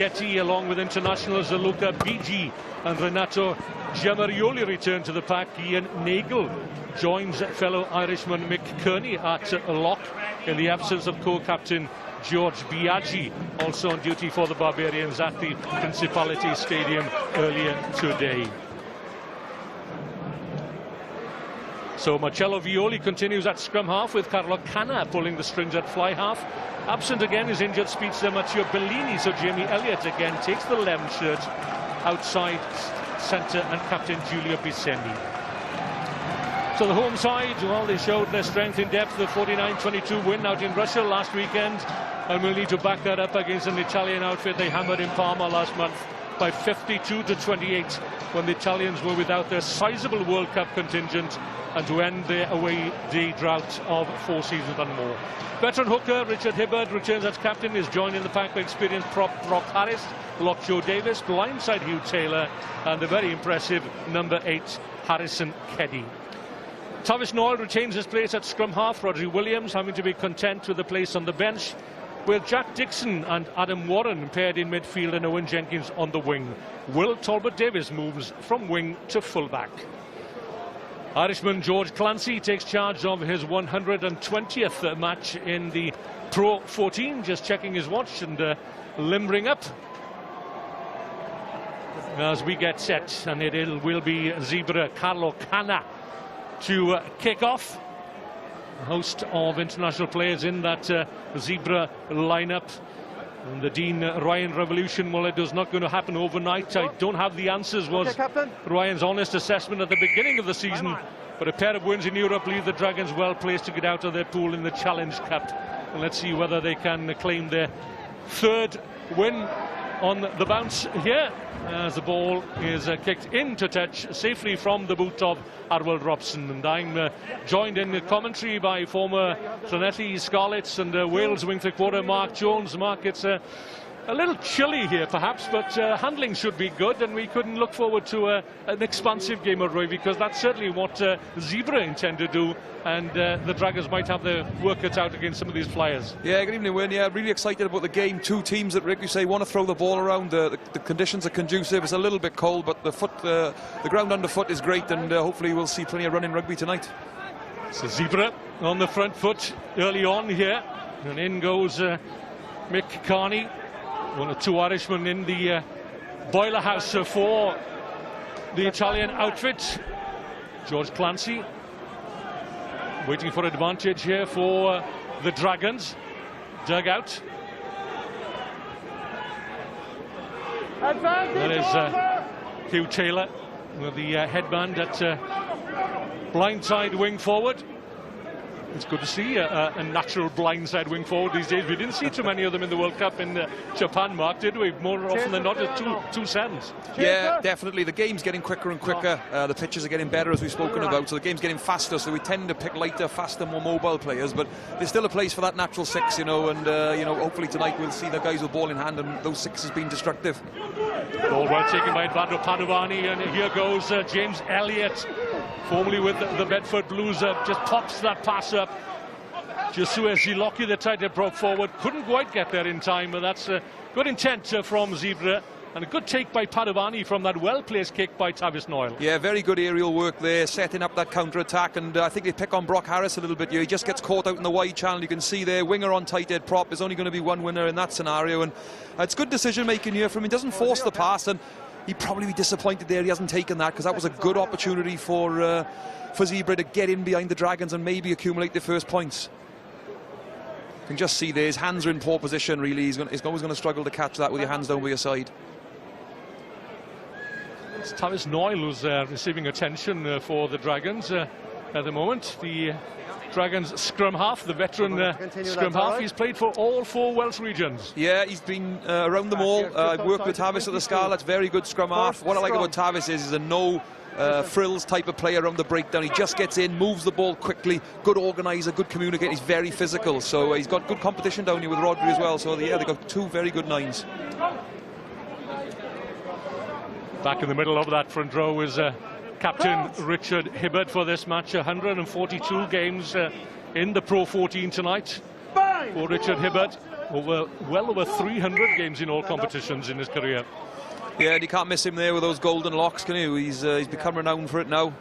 Getty, along with internationals Luca Bigi and Renato Giamarioli, return to the pack. Ian Nagel joins fellow Irishman Mick Kearney at lock in the absence of co-captain George Biaggi, also on duty for the Barbarians at the Principality Stadium earlier today. So Marcello Violi continues at scrum half, with Carlo Canna pulling the strings at fly half. Absent again is injured speedster Matteo Bellini, so Jamie Elliott again takes the lemon shirt outside centre, and captain Giulio Bisegni. So the home side, well, they showed their strength in depth, the 49-22 win out in Russia last weekend, and we'll need to back that up against an Italian outfit they hammered in Parma last month by 52-28, when the Italians were without their sizable World Cup contingent and to end their away day drought of 4 seasons and more. Veteran hooker Richard Hibbard returns as captain, is joined in the pack by experienced prop Brock Harris, lock Joe Davis, blindside Hugh Taylor, and the very impressive number 8 Harrison Keddy. Tavis Noel retains his place at scrum half, Rodri Williams having to be content with the place on the bench, with Jack Dixon and Adam Warren paired in midfield and Owen Jenkins on the wing. Will Talbot Davis moves from wing to fullback. Irishman George Clancy takes charge of his 120th match in the PRO14, just checking his watch and limbering up as we get set, and it will be Zebre Carlo Canna to kick off. A host of international players in that Zebre lineup. And the Dean Ryan revolution, well, it is not going to happen overnight. I don't have the answers, was Ryan's honest assessment at the beginning of the season. But a pair of wins in Europe leave the Dragons well placed to get out of their pool in the Challenge Cup. And let's see whether they can claim their 3rd win on the bounce here, as the ball is kicked into touch safely from the boot of Arwell Robson. And I'm joined in commentary by former Llanelli Scarlets and Wales wing three-quarter Mark Jones. Mark, it's a little chilly here perhaps, but handling should be good, and we couldn't look forward to an expansive game of rugby, because that's certainly what Zebre intend to do, and the Dragons might have their work cut out against some of these flyers. Yeah, good evening, Wayne. Yeah, really excited about the game. 2 teams that, Rick, you say, want to throw the ball around. The conditions are conducive. It's a little bit cold, but the ground underfoot is great, and hopefully we'll see plenty of running rugby tonight. So Zebre on the front foot early on here, and in goes Mick Kearney, one of 2 Irishmen in the boiler house for the Italian outfit. George Clancy waiting for advantage here for the Dragons. Dugout. That is Hugh Taylor with the headband at blindside wing forward. It's good to see a natural blindside wing forward these days. We didn't see too many of them in the World Cup in Japan, Mark, did we? More often than not, it's two sevens. Yeah, definitely. The game's getting quicker and quicker. The pitches are getting better, as we've spoken about, so the game's getting faster, so we tend to pick lighter, faster, more mobile players, but there's still a place for that natural 6, you know, and hopefully tonight we'll see the guys with ball in hand and those 6s being destructive. Ball well taken by Eduardo Padovani, and here goes James Elliott, formerly with the Bedford Blues, just pops that pass up. Joshua Ziloki, the tight head, broke forward, couldn't quite get there in time, but that's good intent from Zebre, and a good take by Padovani from that well-placed kick by Tavis Noel. Yeah, very good aerial work there, setting up that counter-attack, and I think they pick on Brock Harris a little bit here. He just gets caught out in the wide channel. You can see there, winger on tight head prop. There's only going to be one winner in that scenario, and it's good decision-making here from him. He doesn't force the pass, and he'd probably be disappointed there he hasn't taken that, because that was a good opportunity for Zebre to get in behind the Dragons and maybe accumulate the first points. You can just see there, his hands are in poor position, really. He's always going to struggle to catch that with your hands down by your side. It's Tavis Noel who's receiving attention for the Dragons at the moment. The Dragons scrum half, the veteran scrum half. He's played for all 4 Welsh regions. Yeah, he's been around them all. I've worked with Tavis at the Scarlets, very good scrum half. What I like about Tavis is he's a no frills type of player around the breakdown. He just gets in, moves the ball quickly, good organiser, good communicator. He's very physical, so he's got good competition down here with Rodri as well. So yeah, they've got 2 very good 9s. Back in the middle of that front row is Captain Richard Hibbard for this match. 142 games in the PRO14 tonight for Richard Hibbard. well over 300 games in all competitions in his career. Yeah, and you can't miss him there with those golden locks, can you? He's become renowned for it now.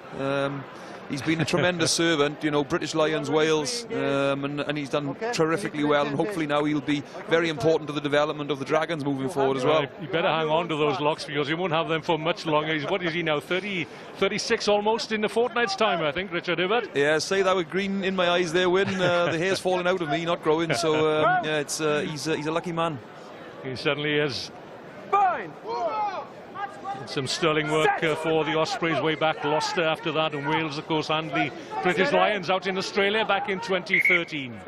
He's been a tremendous servant, you know, British Lions, Wales, and he's done terrifically well, and hopefully now he'll be very important to the development of the Dragons moving forward as well. You better hang on to those locks, because he won't have them for much longer. What is he now, 36 almost in a fortnight's time, I think, Richard Hibbert? Yeah, say that with green in my eyes there, Win. The hair's falling out of me, not growing, so yeah, he's a lucky man. He certainly is. Some sterling work for the Ospreys way back. Lost after that, and Wales, of course, and the British Lions out in Australia back in 2013.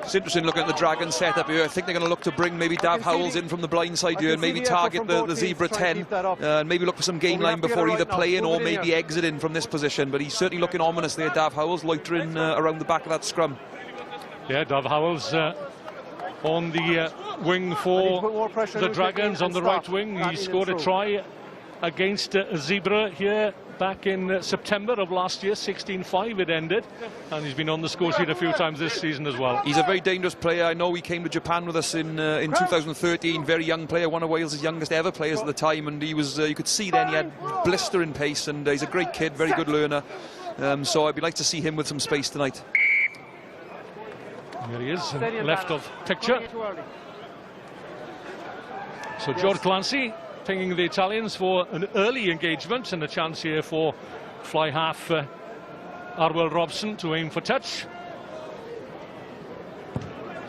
It's interesting looking at the Dragons setup here. I think they're going to look to bring maybe Dav Howells in from the blind side here and maybe target the Zebra 10 and maybe look for some game line before either playing or maybe exiting from this position. But he's certainly looking ominous there, Dav Howells, loitering around the back of that scrum. Yeah, Dav Howells on the wing for the Dragons, on the right wing. He scored a try against Zebre here back in September of last year, 16-5 it ended, and he's been on the score sheet a few times this season as well. He's a very dangerous player. I know he came to Japan with us in 2013, very young player, one of Wales' youngest ever players at the time, and he was, you could see then he had blistering pace, and he's a great kid, very good learner, so I'd be like to see him with some space tonight. There he is, left of picture. So George Clancy pinging the Italians for an early engagement, and a chance here for fly half Arwell Robson to aim for touch.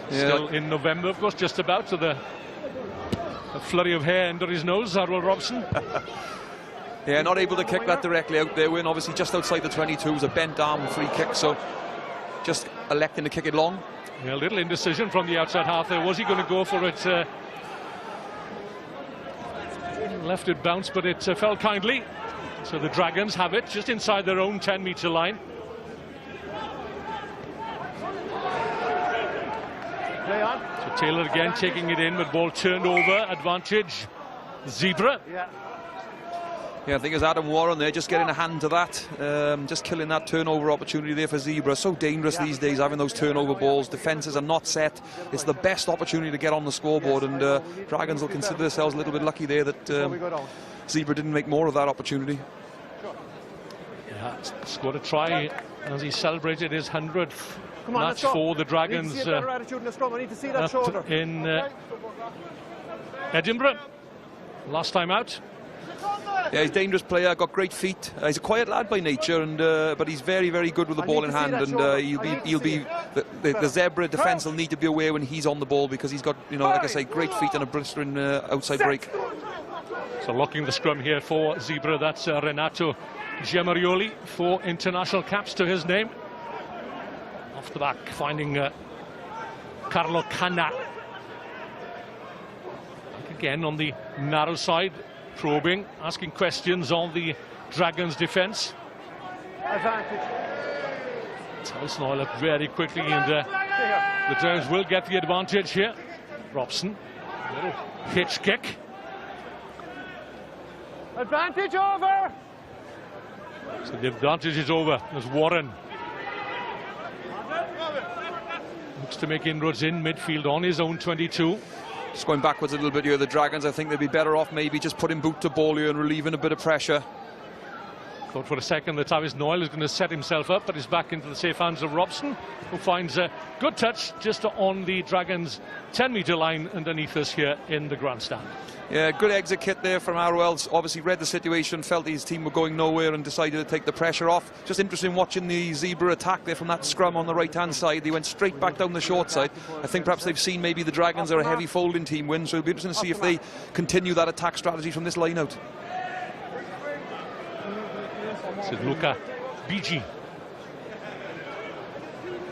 Yeah. Still in November, of course, just about, to a flurry of hair under his nose, Arwell Robson. Yeah, not able to kick that directly out there. We're obviously just outside the 22. It was a bent arm free kick, so just electing to kick it long. Yeah, a little indecision from the outside half there. Was he going to go for it? Left it bounce, but it fell kindly. So the Dragons have it just inside their own 10-metre line. So Taylor again taking it in, with ball turned over, advantage Zebre. Yeah, I think it's Adam Warren there, just getting a hand to that, just killing that turnover opportunity there for Zebre. So dangerous these days, having those turnover balls. Defences are not set. It's the best opportunity to get on the scoreboard, and Dragons will consider themselves a little bit lucky there that Zebre didn't make more of that opportunity. Yeah, scored a try as he celebrated his 100th match for the Dragons up in Edinburgh last time out. Yeah, he's a dangerous player, got great feet. He's a quiet lad by nature, and but he's very, very good with the ball in hand, and he'll be the Zebra defence will need to be aware when he's on the ball, because he's got, you know, like I say, great feet and a blistering outside break. So locking the scrum here for Zebre, that's Renato Gemarioli, 4 international caps to his name. Off the back, finding Carlo Canna. Again on the narrow side, probing, asking questions on the Dragons' defence. Tyson oil up very quickly, and the Dragons will get the advantage here. Robson, little hitch kick. Advantage over! So the advantage is over as Warren looks to make inroads in midfield on his own 22. Just going backwards a little bit here, the Dragons, I think they'd be better off maybe just putting boot to ball here and relieving a bit of pressure. Thought for a second that Tavis Noyle is going to set himself up, but he's back into the safe hands of Robson, who finds a good touch just on the Dragons' 10-metre line underneath us here in the grandstand. Yeah, good exit kit there from Arwell. Obviously read the situation, felt his team were going nowhere and decided to take the pressure off. Just interesting watching the Zebre attack there from that scrum on the right-hand side. They went straight back down the short side. I think perhaps they've seen maybe the Dragons are a heavy folding team win, so it'll be interesting to see if they continue that attack strategy from this line out. This is Luca Bigi.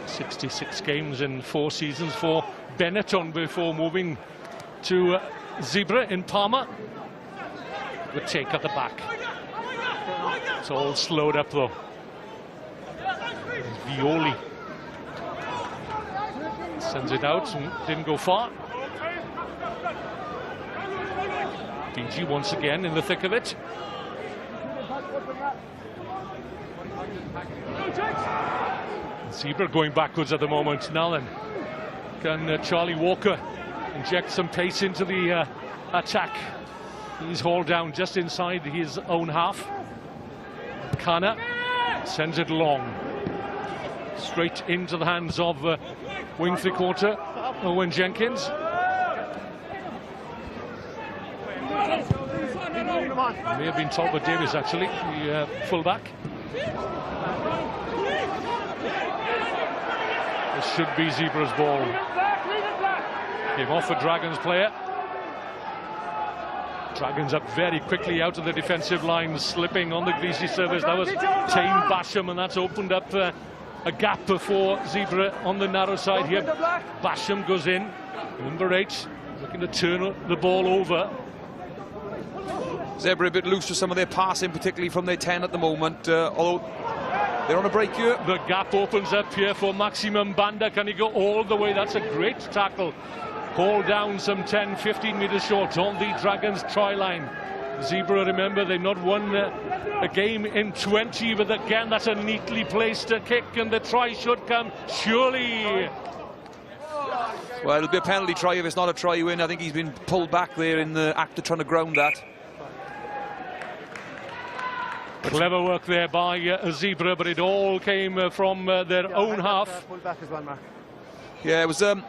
66 games in 4 seasons for Benetton before moving to Zebre in Parma. Good take at the back. It's all slowed up though. Violi sends it out and didn't go far. Bigi once again in the thick of it. Zebre going backwards at the moment. Now then, Can Charlie Walker inject some pace into the attack? He's hauled down just inside his own half. Kana sends it long, straight into the hands of wing three-quarter Owen Jenkins. It may have been Talbot Davis, actually, the fullback. This should be Zebra's ball. Came off a Dragons player. Dragons up very quickly out of the defensive line, slipping on the greasy surface. That was Tame Basham, and that's opened up a gap for Zebra on the narrow side here. Basham goes in, number 8, looking to turn the ball over. Zebre a bit loose with some of their passing, particularly from their 10 at the moment, although they're on a break here. The gap opens up here for Maximum Banda. Can he go all the way? That's a great tackle. Haul down some 10-15 metres short on the Dragons try line. Zebra, remember, they've not won a game in 20, but again, that's a neatly placed kick, and the try should come, surely. Well, it'll be a penalty try if it's not a try win. I think he's been pulled back there in the act of trying to ground that. Clever work there by Zebra, but it all came from their own half. Yeah, it was a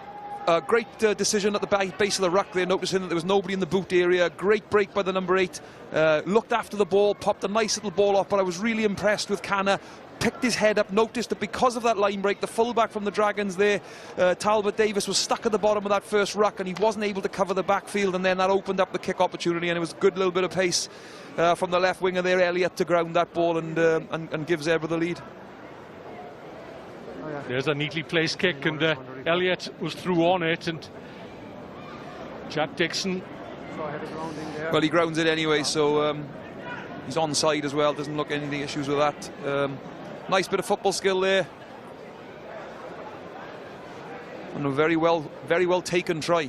great decision at the base of the ruck there, noticing that there was nobody in the boot area. Great break by the number 8. Looked after the ball, popped a nice little ball off, but I was really impressed with Kana. Picked his head up, noticed that because of that line break, the fullback from the Dragons there, Talbot Davis, was stuck at the bottom of that first ruck, and he wasn't able to cover the backfield, and then that opened up the kick opportunity, and it was a good little bit of pace from the left winger there, Elliott, to ground that ball and give Zebre the lead. There's a neatly placed kick, and Elliott was through on it, and Jack Dixon. Well, he grounds it anyway, so he's onside as well. Doesn't look any issues with that. Nice bit of football skill there, and a very well taken try.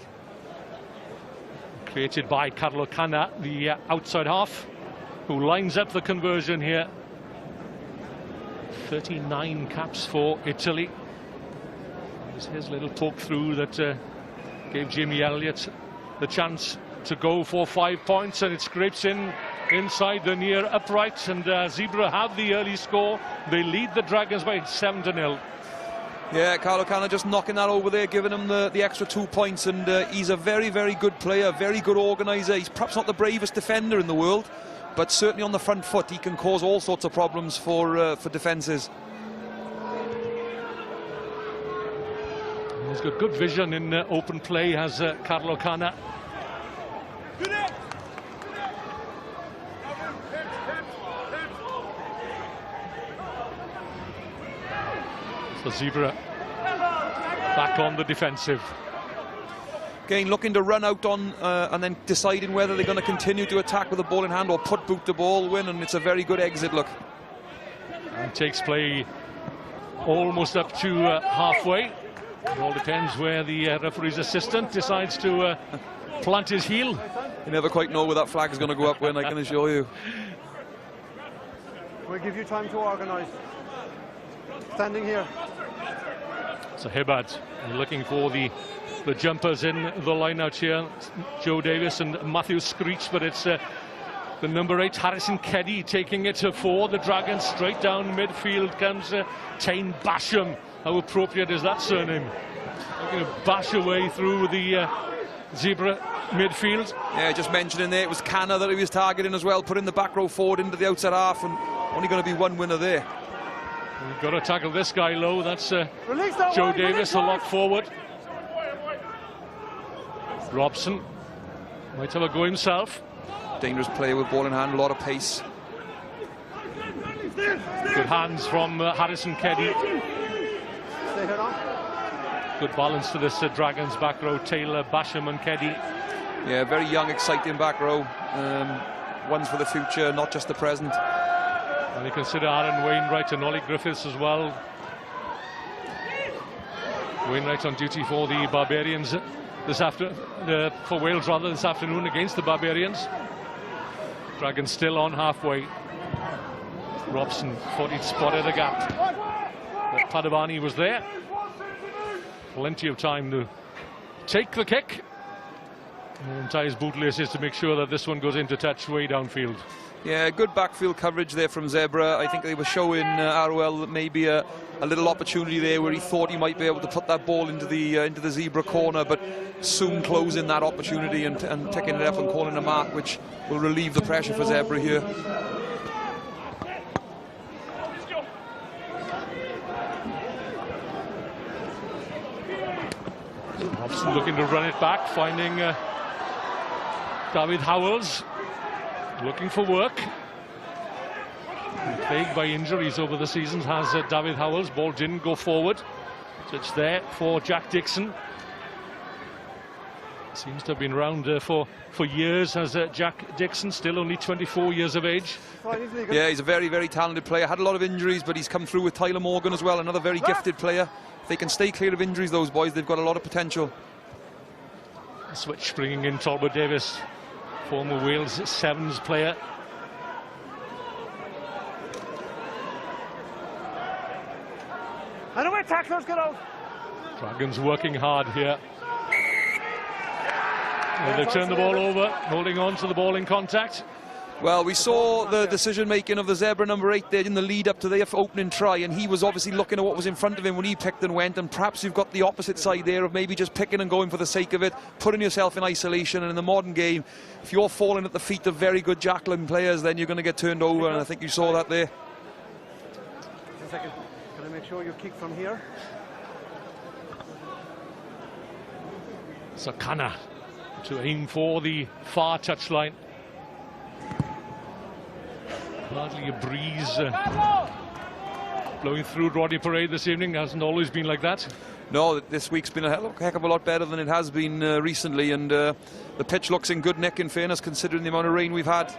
Created by Carlo Kana, the outside half, who lines up the conversion here. 39 caps for Italy. There's his little poke through that gave Jimmy Elliott the chance to go for 5 points, and it scrapes inside the near upright, and Zebra have the early score. They lead the Dragons by 7-0. Yeah, Carlo Kana just knocking that over there, giving him the extra 2 points, and he's a very, very good player, very good organiser. He's perhaps not the bravest defender in the world, but certainly on the front foot he can cause all sorts of problems for defences. He's got good vision in open play, has Carlo Kana. So Zebra back on the defensive. Again, looking to run out on and then deciding whether they're going to continue to attack with the ball in hand or put boot the ball win, and it's a very good exit look. And takes play almost up to halfway. It all depends where the referee's assistant decides to plant his heel. You never quite know where that flag is going to go up when, I can assure you. We'll give you time to organise. Standing here. So Hibbard looking for the jumpers in the line out here. Joe Davis and Matthew Screech, but it's the number 8 Harrison Keddy taking it for the Dragons. Straight down midfield comes Tane Basham. How appropriate is that surname? Looking to bash away through the Zebra midfield. Yeah, just mentioning there, it was Kana that he was targeting as well, putting the back row forward into the outside half, and only going to be one winner there. We've got to tackle this guy low. That's Joe Davis, a lot forward. Robson might have a go himself. Dangerous player with ball in hand, a lot of pace. Good hands from Harrison Keddy. Good balance to this Dragons back row, Taylor, Basham and Keddy. Yeah, very young, exciting back row. Ones for the future, not just the present. And you consider Aaron Wainwright and Ollie Griffiths as well. Wainwright on duty for the Barbarians for Wales rather, this afternoon against the Barbarians. Dragons still on halfway. Robson thought he'd spotted a gap, but Padavani was there. plenty of time to take the kick. And tie his bootlaces to make sure that this one goes into touch way downfield. Yeah, good backfield coverage there from Zebra. I think they were showing ROL that maybe a little opportunity there where he thought he might be able to put that ball into the Zebra corner, but soon closing that opportunity and picking it up and calling a mark, which will relieve the pressure for Zebra here. Hobson looking to run it back, finding David Howells looking for work. Plagued by injuries over the seasons has David Howells. Ball didn't go forward, so it's there for Jack Dixon. Seems to have been around for years, has Jack Dixon, still only 24 years of age. Yeah, he's a very, very talented player. Had a lot of injuries, but he's come through with Tyler Morgan as well, another very gifted player. If they can stay clear of injuries, those boys, they've got a lot of potential. Switch bringing in Talbot Davis, former Wales Sevens player. And away, tacklers, get out. Dragons working hard here. They turn the ball over, holding on to the ball in contact. Well, we saw the decision-making of the Zebra number 8 there in the lead-up to their opening try, and he was obviously looking at what was in front of him when he picked and went, and perhaps you've got the opposite side there of maybe just picking and going for the sake of it, putting yourself in isolation. And in the modern game, if you're falling at the feet of very good jackling players, then you're going to get turned over, and I think you saw that there. Just a second. Can I make sure you kick from here? Sakana to aim for the far touchline. Hardly a breeze blowing through Rodney Parade this evening. Hasn't always been like that. No, this week's been a heck of a lot better than it has been recently, and the pitch looks in good nick, in fairness, considering the amount of rain we've had.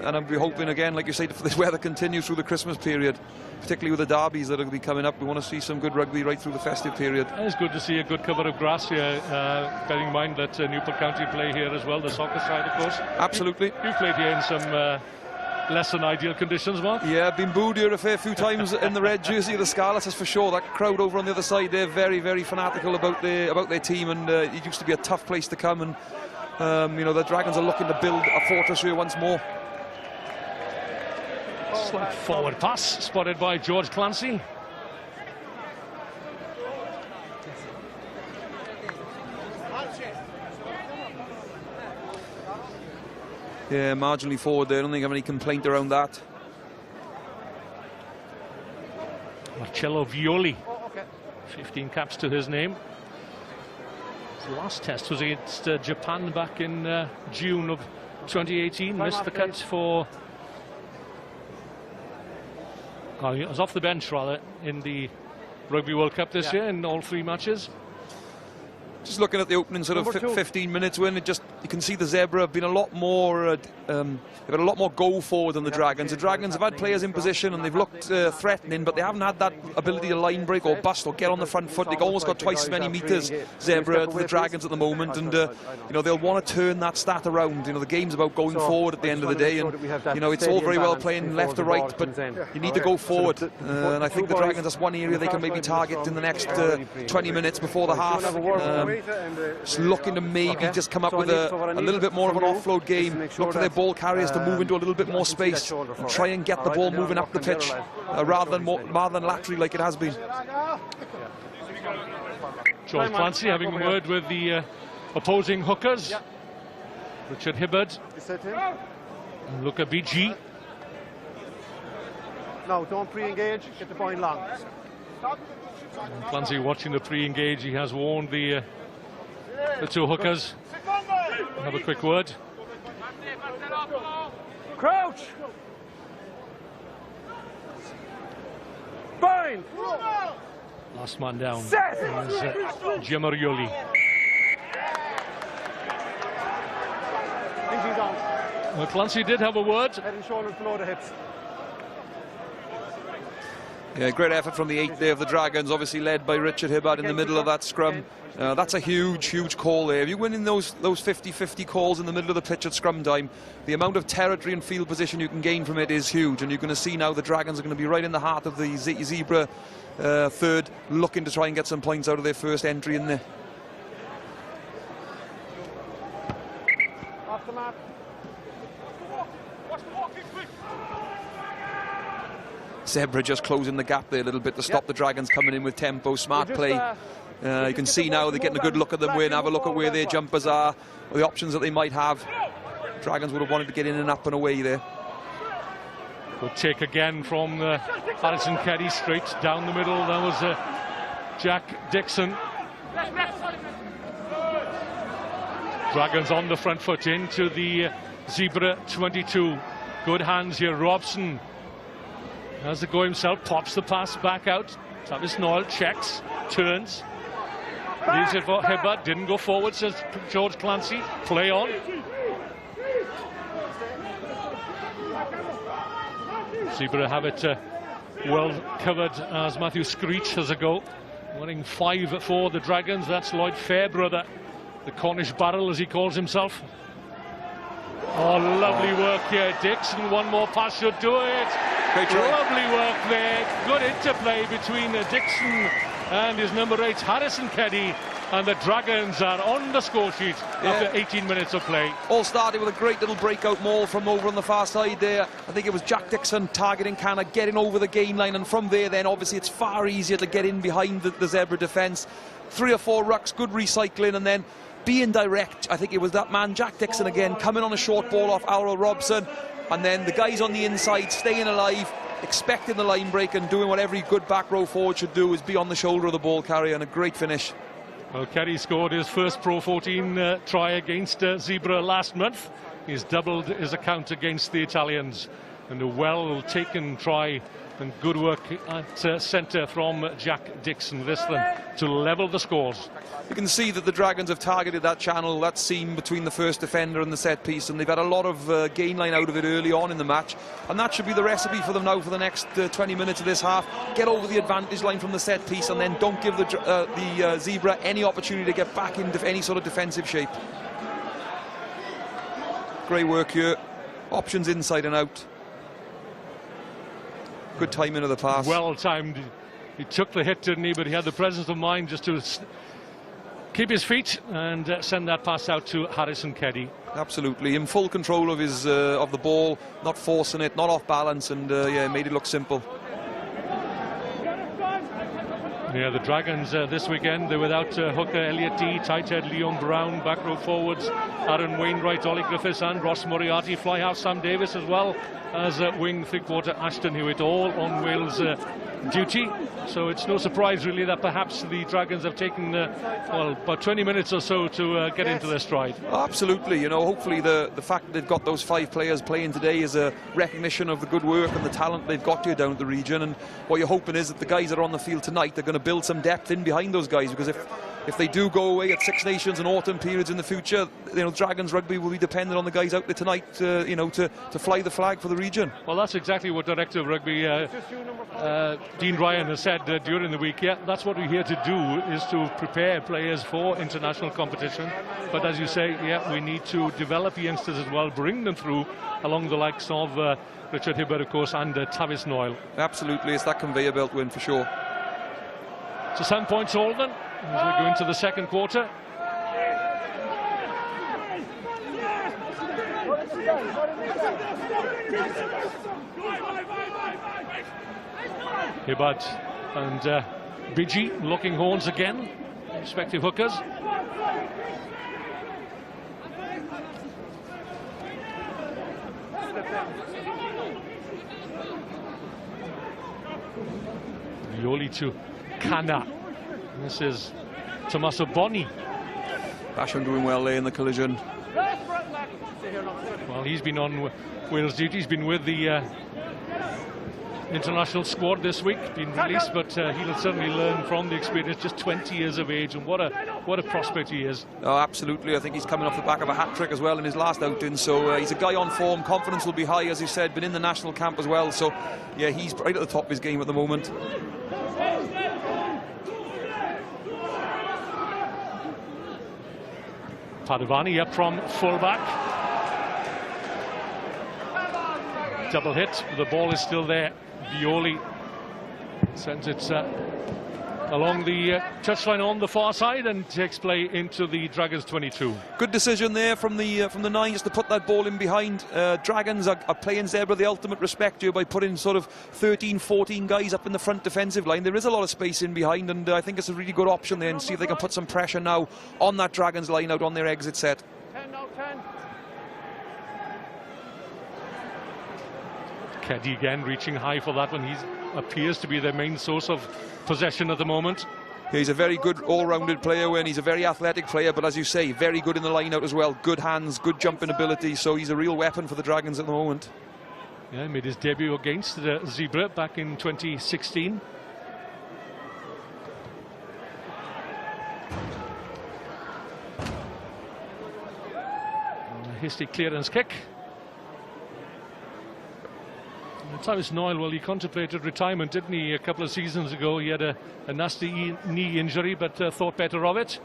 And I'm hoping again, like you say, if this weather continues through the Christmas period, particularly with the derbies that are going to be coming up, we want to see some good rugby right through the festive period. It's good to see a good cover of grass here, bearing in mind that Newport County play here as well, the soccer side, of course. Absolutely. You've played here in some less than ideal conditions, Mark. Yeah, I've been booed here a fair few times in the red jersey of the Scarlets, that's for sure. That crowd over on the other side, they're very, very fanatical about their team, and it used to be a tough place to come, and you know, the Dragons are looking to build a fortress here once more. Slight forward pass spotted by George Clancy. Yeah, marginally forward there. I don't think I have any complaint around that. Marcello Violi, 15 caps to his name. His last test was against Japan back in June of 2018. Missed the cut for... Oh, he was off the bench, rather, in the Rugby World Cup this year in all 3 matches. Just looking at the opening sort of 15 minutes when it just, you can see the Zebra have been a lot more they've had a lot more go forward than the Dragons. The Dragons have had players in position and they've looked threatening, but they haven't had that ability to line break or bust or get on the front foot. They've almost got twice as many meters, Zebra, to the Dragons at the moment, and you know, they'll want to turn that stat around. You know, the game's about going forward at the end of the day, and you know, it's all very well playing left to right, but you need to go forward, and I think the Dragons, that's one area they can maybe target in the next 20 minutes before the half. Just looking to maybe just come up with a little bit more of an offload game, look for their ball carriers to move into a little bit more space and try and get the ball moving up the pitch rather than laterally like it has been. George Clancy having a word with the opposing hookers. Richard Hibbard and Luca BG. No, don't pre-engage, get the point long. Clancy watching the pre-engage. He has warned the 2 hookers. Have a quick word. Crouch! Bind! Last man down is Set! Jim Arioli. Well, Clancy did have a word. Head and shoulders below the hips. Yeah, great effort from the 8th there of the Dragons, obviously led by Richard Hibbard in the middle of that scrum. That's a huge, huge call there. If you win in those 50-50 calls in the middle of the pitch at scrum time, the amount of territory and field position you can gain from it is huge. And you're going to see now the Dragons are going to be right in the heart of the Zebra third, looking to try and get some points out of their first entry in there. Off the mark. Zebre just closing the gap there a little bit to stop the Dragons coming in with tempo. Smart play. You can see now they're getting a good look at them, have a look at where their jumpers are, or the options that they might have. Dragons would have wanted to get in and up and away there. Good take again from Harrison Keddy, straight down the middle. That was Jack Dixon. Dragons on the front foot into the Zebra 22. Good hands here. Robson has the go himself, pops the pass back out. Travis Noel checks, turns, leaves it for Hibbard. Didn't go forward, says George Clancy. Play on. Zebra have it well covered as Matthew Screech has a go. Winning 5 for the Dragons. That's Lloyd Fairbrother, the Cornish barrel as he calls himself. Oh, lovely work here. Dixon, one more pass should do it. Lovely work there. Good interplay between Dixon and his number 8, Harrison Keddy. And the Dragons are on the score sheet after 18 minutes of play. All started with a great little breakout maul from over on the far side there. I think it was Jack Dixon targeting Canna, getting over the gain line. And from there, then, obviously, it's far easier to get in behind the Zebra defence. 3 or 4 rucks, good recycling, and then being direct. I think it was that man, Jack Dixon, again, coming on a short ball off Aurel Robson. And then the guys on the inside staying alive, expecting the line break and doing what every good back row forward should do, is be on the shoulder of the ball carrier, and a great finish. Well, Keddy scored his first Pro 14 try against Zebra last month. He's doubled his account against the Italians. And a well-taken try and good work at centre from Jack Dixon this then to level the scores. You can see that the Dragons have targeted that channel, that seam between the first defender and the set piece, and they've had a lot of gain line out of it early on in the match, and that should be the recipe for them now for the next 20 minutes of this half. Get over the advantage line from the set piece, and then don't give the Zebra any opportunity to get back into any sort of defensive shape. Great work here. Options inside and out. Good timing of the pass. Well timed. He took the hit, didn't he? But he had the presence of mind just to keep his feet and send that pass out to Harrison Keddy. Absolutely, in full control of his of the ball, not forcing it, not off balance, and yeah, made it look simple. Yeah, the Dragons this weekend, they're without hooker Elliot Dee, tight head Leon Brown, back row forwards Aaron Wainwright, Ollie Griffiths and Ross Moriarty, fly half Sam Davis as well as wing three-quarter Ashton Hewitt, all on Wales duty. So it's no surprise really that perhaps the Dragons have taken well, about 20 minutes or so to get into their stride. Absolutely, you know, hopefully the fact that they've got those 5 players playing today is a recognition of the good work and the talent they've got here down at the region. And what you're hoping is that the guys that are on the field tonight, they're going to build some depth in behind those guys, because if they do go away at Six Nations and autumn periods in the future, you know, Dragons Rugby will be dependent on the guys out there tonight, you know, to fly the flag for the region. Well, that's exactly what Director of Rugby Dean Ryan has said during the week. Yeah, that's what we're here to do, is to prepare players for international competition. But as you say, yeah, we need to develop youngsters as well, bring them through along the likes of Richard Hibbard, of course, and Tavis Noel. Absolutely, it's that conveyor belt win for sure. So 7 points all then as we go into the second quarter. Hibbard and Bidgie locking horns again, respective hookers. Violi to Canna. This is Tommaso Bonni. Basham doing well there in the collision. Well, he's been on Wales duty. He's been with the international squad this week, been released, but he'll certainly learn from the experience. Just 20 years of age, and what a what a prospect he is. Oh, absolutely. I think he's coming off the back of a hat-trick as well in his last outing, so he's a guy on form. Confidence will be high, as you said, been in the national camp as well, so yeah, he's right at the top of his game at the moment. Padovani up from full-back. Double hit, the ball is still there. Violi sends it along the touchline on the far side and takes play into the Dragons 22. Good decision there from the 9 just to put that ball in behind. Dragons are playing Zebre the ultimate respect here by putting sort of 13, 14 guys up in the front defensive line. There is a lot of space in behind, and I think it's a really good option there, and see if they can put some pressure now on that Dragons line out on their exit set. 10 now, 10. Keddy again reaching high for that one. He appears to be their main source of possession at the moment. He's a very good all-rounded player, and he's a very athletic player, but as you say, very good in the line out as well. Good hands, good jumping ability, so he's a real weapon for the Dragons at the moment. Yeah, made his debut against the Zebre back in 2016. A hasty clearance kick. Tavis Noyle, well, he contemplated retirement, didn't he, a couple of seasons ago? He had a nasty knee injury, but thought better of it.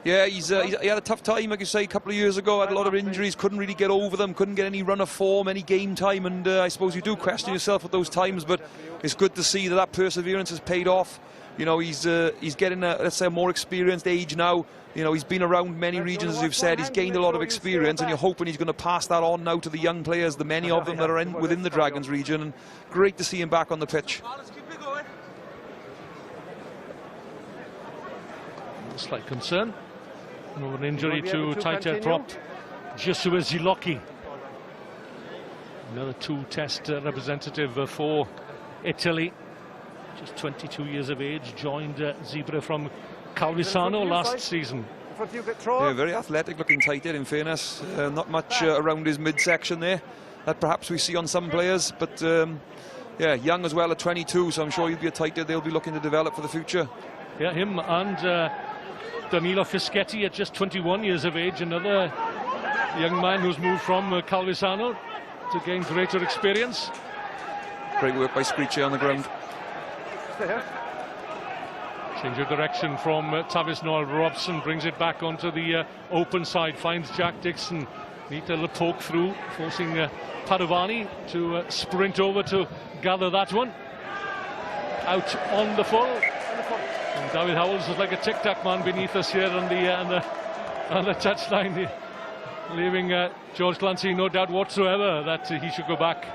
Yeah, he had a tough time, like you say, a couple of years ago. Had a lot of injuries, couldn't really get over them, couldn't get any run of form, any game time, and I suppose you do question yourself at those times, but it's good to see that perseverance has paid off. You know, he's getting let's say, a more experienced age now. You know, he's been around many regions, as you've said. He's gained a lot of experience, and you're hoping he's going to pass that on now to the young players, the many of them that are within the Dragons region. And great to see him back on the pitch. Slight concern. An injury to tight prop Joshua Ziloki. Another two-test representative for Italy. Just 22 years of age, joined Zebre from Calvisano last season. Yeah, very athletic looking tight head, in fairness. Not much around his midsection there that perhaps we see on some players, but yeah, young as well at 22, so I'm sure he'll be a tight head they'll be looking to develop for the future. Yeah, him and Danilo Fischetti at just 21 years of age, another young man who's moved from Calvisano to gain greater experience. Great work by Screechy on the ground. Change of direction from Tavis Noyle. Robson brings it back onto the open side, finds Jack Dixon. Neat little poke through, forcing Padovani to sprint over to gather that one. Out on the full. And David Howells is like a tic-tac man beneath us here on the touchline, leaving George Clancy no doubt whatsoever that he should go back.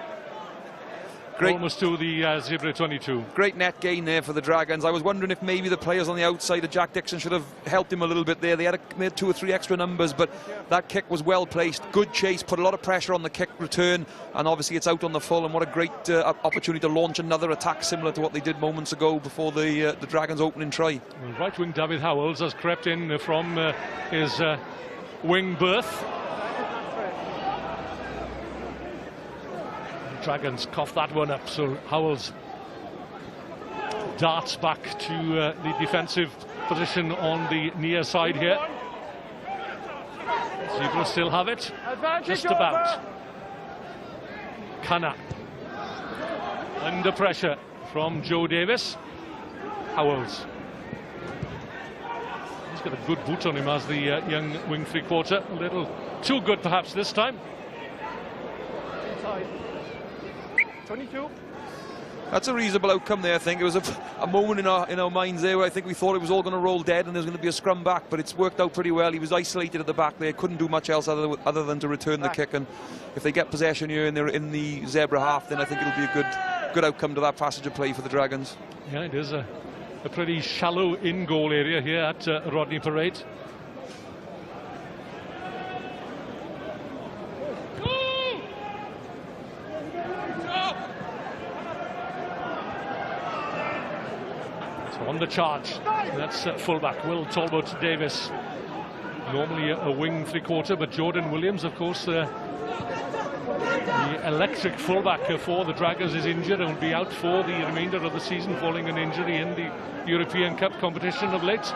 Almost to the Zebre 22. Great net gain there for the Dragons. I was wondering if maybe the players on the outside of Jack Dixon should have helped him a little bit there. They had 2 or 3 extra numbers, but that kick was well placed. Good chase, put a lot of pressure on the kick return, and obviously it's out on the full, and what a great opportunity to launch another attack similar to what they did moments ago before the Dragons' opening try. Well, right wing David Howells has crept in from his wing berth. Dragons cough that one up, so Howells darts back to the defensive position on the near side here. Zebre still have it, just about. Kana under pressure from Joe Davis. Howells, he's got a good boot on him as the young wing three-quarter. A little too good perhaps this time. 22. That's a reasonable outcome there, I think. It was a moment in our minds there where I think we thought it was all going to roll dead and there's going to be a scrum back, but it's worked out pretty well. He was isolated at the back there, couldn't do much else other than to return the kick, and if they get possession here in the Zebre half, then I think it'll be a good outcome to that passage of play for the Dragons. Yeah, it is a pretty shallow in-goal area here at Rodney Parade. On the charge, that's fullback Will Talbot Davis, normally a wing three-quarter, but Jordan Williams, of course, the electric fullback for the Dragons, is injured and will be out for the remainder of the season, following an injury in the European Cup competition of late.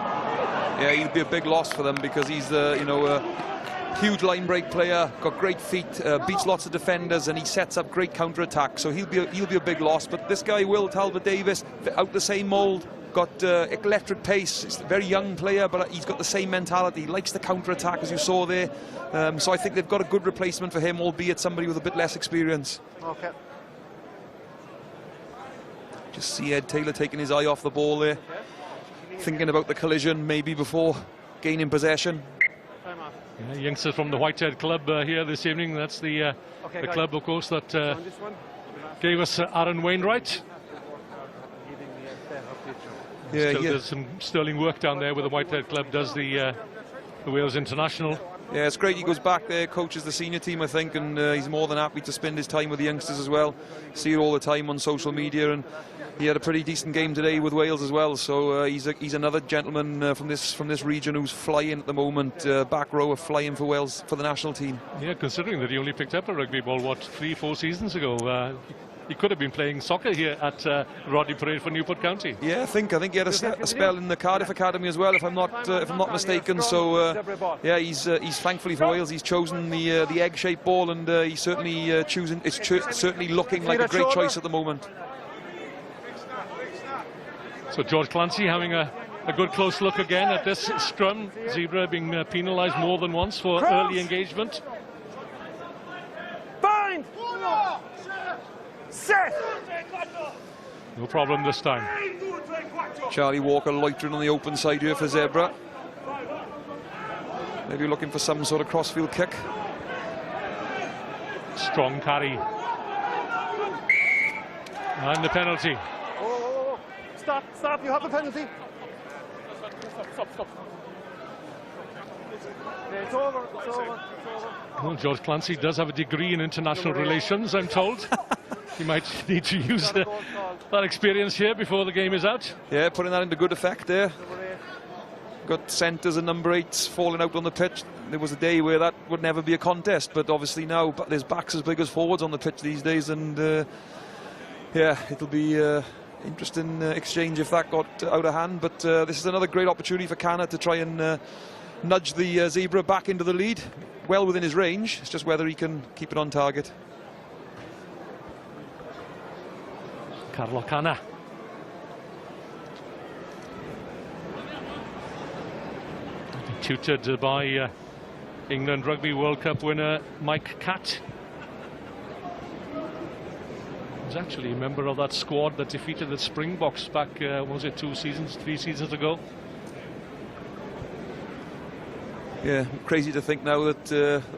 Yeah, he'll be a big loss for them because he's you know, a huge line break player, got great feet, beats lots of defenders, and he sets up great counter attack. So he'll be a big loss. But this guy, Will Talbot-Davis, out the same mould, got electric pace. He's a very young player, but he's got the same mentality. He likes the counter attack, as you saw there. So I think they've got a good replacement for him, albeit somebody with a bit less experience. Okay. Just see Ed Taylor taking his eye off the ball there, thinking about the collision maybe before gaining possession. Yeah, youngsters from the Whitehead club here this evening. That's the club, of course, that gave us Aaron Wainwright. Yeah, there's some sterling work down there with the Whitehead club, does the Wales International. Yeah, it's great. He goes back there, coaches the senior team, I think, and he's more than happy to spend his time with the youngsters as well. See it all the time on social media, and he had a pretty decent game today with Wales as well. So he's another gentleman from this region who's flying at the moment. Back row of flying for Wales for the national team. Yeah, considering that he only picked up a rugby ball 3-4 seasons ago. He could have been playing soccer here at Rodney Parade for Newport County. Yeah, I think he had a spell in the Cardiff Academy as well, if I'm not mistaken. So yeah, he's thankfully for Wales, he's chosen the egg-shaped ball, and he's certainly certainly looking like a great choice at the moment. So George Clancy having a good close look again at this scrum. Zebra being penalised more than once for early engagement. Bind! Set! No problem this time. Charlie Walker loitering on the open side here for Zebra. Maybe looking for some sort of crossfield kick. Strong carry. And the penalty. Oh. Stop, you have the penalty. Stop. Yeah, it's over. Well, George Clancy does have a degree in international relations, I'm told. He might need to use that experience here before the game is out. Yeah, putting that into good effect there. Got centres and number 8s falling out on the pitch. There was a day where that would never be a contest, but obviously now there's backs as big as forwards on the pitch these days, and yeah, it'll be interesting exchange if that got out of hand. But this is another great opportunity for Canna to try and nudge the Zebra back into the lead, well within his range. It's just whether he can keep it on target. Carlo Canna. Tutored by England Rugby World Cup winner Mike Catt. He was actually a member of that squad that defeated the Springboks back, was it 3 seasons ago? Yeah, crazy to think now that,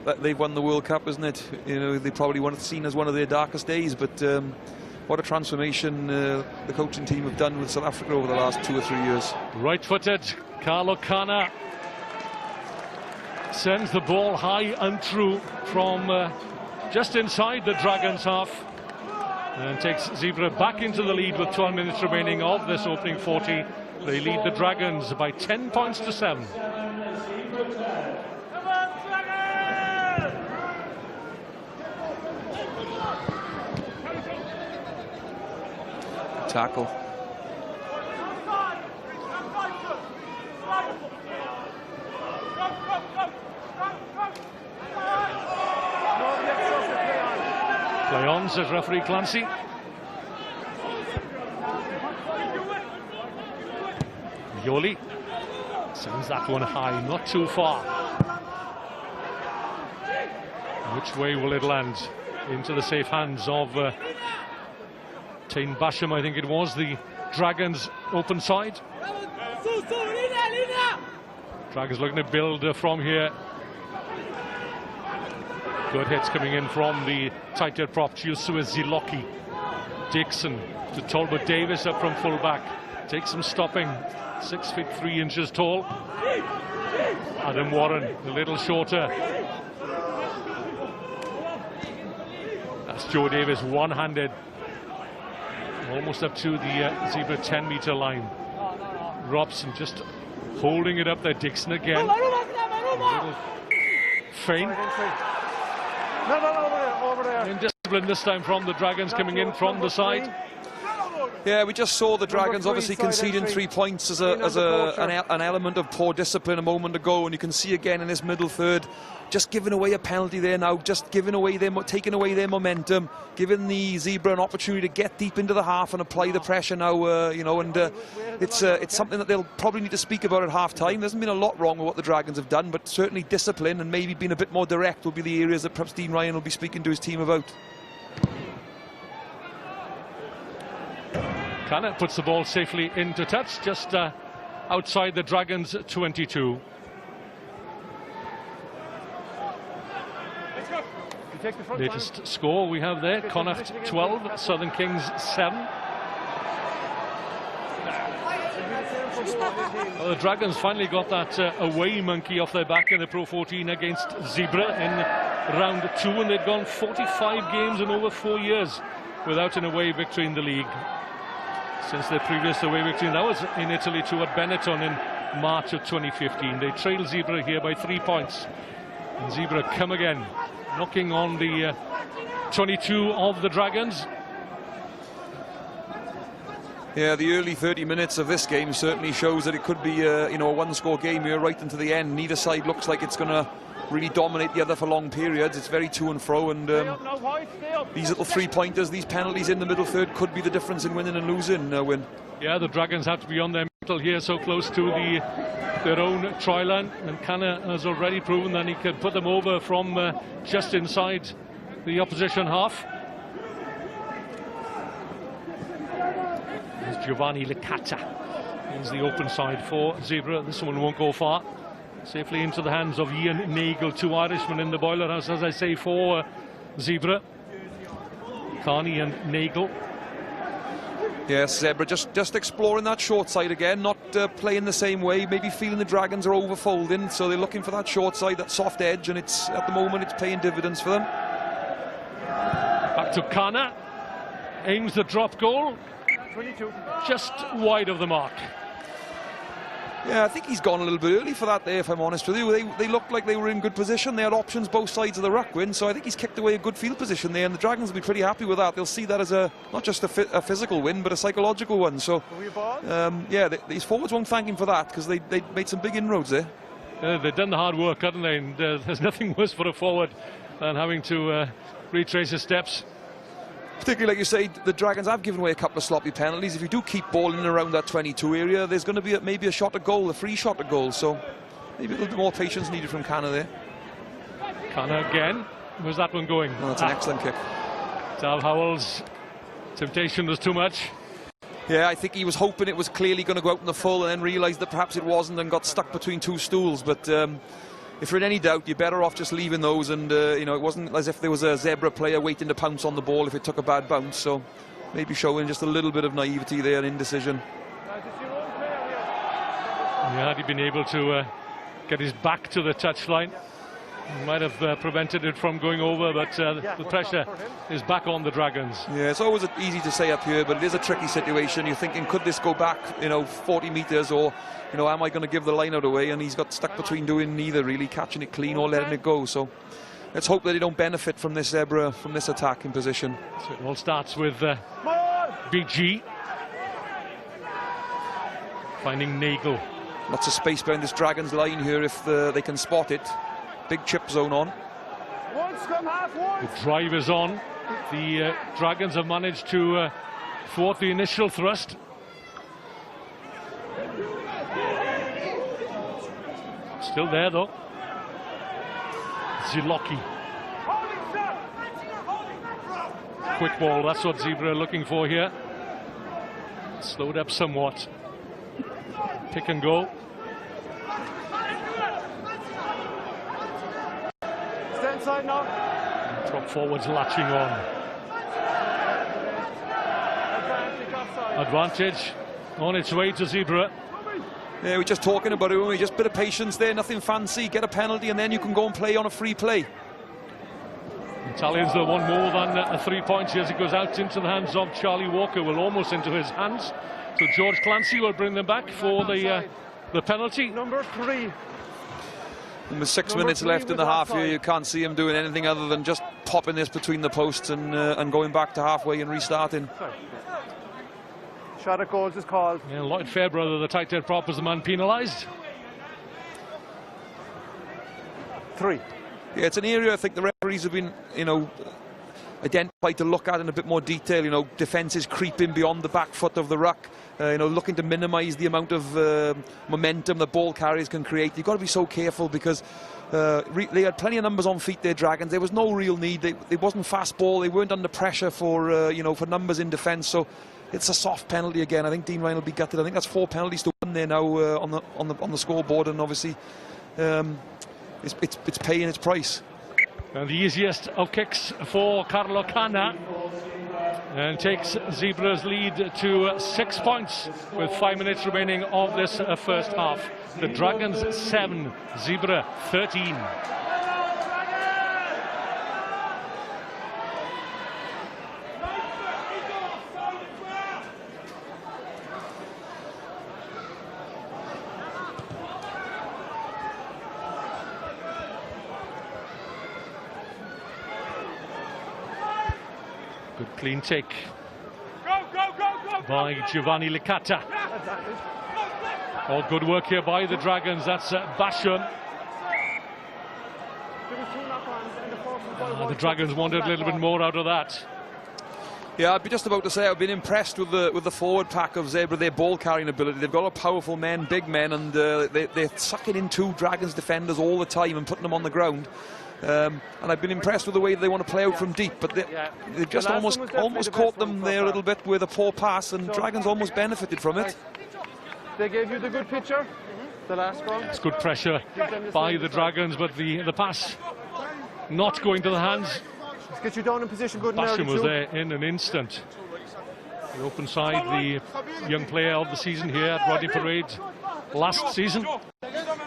that they've won the World Cup, isn't it? You know, they probably want it seen as one of their darkest days, but what a transformation the coaching team have done with South Africa over the last 2 or 3 years. Right-footed, Carlo Canna sends the ball high and true from just inside the Dragons half, and takes Zebra back into the lead with 12 minutes remaining of this opening 40. They lead the Dragons by 10 points to 7. Tackle. Play on, says referee Clancy. Yoli sends that one high, not too far. Which way will it land? Into the safe hands of Tain Basham, I think it was, the Dragons open side. Dragons looking to build from here. Good hits coming in from the tighter prop, Chiusua Ziloki. Dixon to Talbot-Davis up from full-back. Takes some stopping, 6 feet 3 inches tall. Adam Warren, a little shorter. That's Joe Davis, one-handed. Almost up to the Zebra 10-meter line. Robson just holding it up there. Dixon again. A little feint. No, over there. Indiscipline this time from the Dragons, coming in from the side. Yeah, we just saw the Dragons obviously conceding 3 points as an element of poor discipline a moment ago, and you can see again in this middle third, just giving away a penalty there now, just giving away taking away their momentum, giving the Zebre an opportunity to get deep into the half and apply the pressure now, you know, and it's something that they'll probably need to speak about at half-time. There hasn't been a lot wrong with what the Dragons have done, but certainly discipline and maybe being a bit more direct will be the areas that perhaps Dean Ryan will be speaking to his team about. Kana puts the ball safely into touch, just outside the Dragons' 22. Latest score we have there, Connacht 12, Southern Kings 7. Well, the Dragons finally got that away monkey off their back in the PRO14 against Zebre in round 2, and they'd gone 45 games in over 4 years without an away victory in the league. Since their previous away victory, that was in Italy too, at Benetton in March of 2015. They trailed Zebre here by 3 points. And Zebre come again, knocking on the 22 of the Dragons. Yeah, the early 30 minutes of this game certainly shows that it could be you know, a one-score game here right into the end. Neither side looks like it's going to really dominate the other for long periods. It's very to and fro, and these little three-pointers, these penalties in the middle third could be the difference in winning and losing. Win. Yeah, the Dragons have to be on their mettle here, so close to their own try line, and Kana has already proven that he can put them over from just inside the opposition half. There's Giovanni Licata. Here's the open side for Zebre. This one won't go far. Safely into the hands of Ian Nagel, 2 Irishmen in the boiler house, as I say, for Zebre. Carney and Nagel. Yes, Zebre just exploring that short side again, not playing the same way, maybe feeling the Dragons are overfolding, so they're looking for that short side, that soft edge, and it's at the moment it's paying dividends for them. Back to Kana, aims the drop goal, 22. just wide of the mark. Yeah, I think he's gone a little bit early for that there, if I'm honest with you. They looked like they were in good position. They had options both sides of the ruck win, so I think he's kicked away a good field position there, and the Dragons will be pretty happy with that. They'll see that as not just a physical win, but a psychological one. So, yeah, these forwards won't thank him for that, because they made some big inroads there. They've done the hard work, haven't they? And there's nothing worse for a forward than having to retrace his steps. Particularly, like you say, the Dragons have given away a couple of sloppy penalties. If you do keep balling around that 22 area, there's going to be maybe a shot at goal, a free shot at goal. So maybe a little bit more patience needed from Kana there. Kana again. Where's that one going? Oh, that's an excellent kick. Tal Howell's temptation was too much. Yeah, I think he was hoping it was clearly going to go out in the full, and then realised that perhaps it wasn't, and got stuck between 2 stools. But if you're in any doubt, you're better off just leaving those, and you know, it wasn't as if there was a Zebre player waiting to pounce on the ball if it took a bad bounce, so maybe showing just a little bit of naivety there and indecision. Yeah, had he been able to get his back to the touchline, he might have prevented it from going over, but the pressure is back on the Dragons. Yeah, it's always easy to say up here, but it is a tricky situation. You're thinking, could this go back, you know, 40 metres, or, you know, am I going to give the line out away? And he's got stuck between doing neither, really, catching it clean or letting it go. So let's hope that they don't benefit from this Zebre, from this attack in position. So it all starts with BG finding Nagel. Lots of space behind this Dragons line here if they can spot it. Big chip zone on. The drive is on. The Dragons have managed to thwart the initial thrust. Still there though. Ziloki. Quick ball, that's what Zebre are looking for here. Slowed up somewhat. Pick and go. Stand side now. Drop forwards latching on. Advantage on its way to Zebre. Yeah, we're just talking about it, just a bit of patience there, nothing fancy, get a penalty and then you can go and play on a free play. Italians, though, want more than 3 points as it goes out into the hands of Charlie Walker, well, almost into his hands. So George Clancy will bring them back for the penalty. Number 3. And with 6 minutes left in the half here, you can't see him doing anything other than just popping this between the posts and going back to halfway and restarting. Shot at goals is called. Yeah, Lloyd Fairbrother, the tight head prop, was the man penalised. 3. Yeah, it's an area I think the referees have been, identified to look at in a bit more detail. Defences creeping beyond the back foot of the ruck, looking to minimise the amount of momentum the ball carriers can create. You've got to be so careful because they had plenty of numbers on feet there, Dragons. There was no real need. They wasn't fast ball. They weren't under pressure for for numbers in defence. So it's a soft penalty again. I think Dean Ryan will be gutted. I think that's 4 penalties to 1 there now on the scoreboard, and obviously it's paying its price. And the easiest of kicks for Carlo Cana, and takes Zebra's lead to 6 points with 5 minutes remaining of this first half. The Dragons 7, Zebra 13. Good clean take by Giovanni Licata. All good work here by the Dragons. That's Basham. The Dragons wanted a little bit more out of that. Yeah, I'd be just about to say I've been impressed with the forward pack of Zebra, their ball carrying ability. They've got a powerful men, big men, and they're sucking in 2 Dragons defenders all the time and putting them on the ground. And I've been impressed with the way they want to play out from deep, but they've just almost caught them there a little bit with a poor pass, and Dragons almost benefited from it. They gave you the good picture, the last one. It's good pressure by the Dragons, but the pass not going to the hands. Let's get you down in position good. Basham was there in an instant. The open side, the young player of the season here at Rodney Parade last season.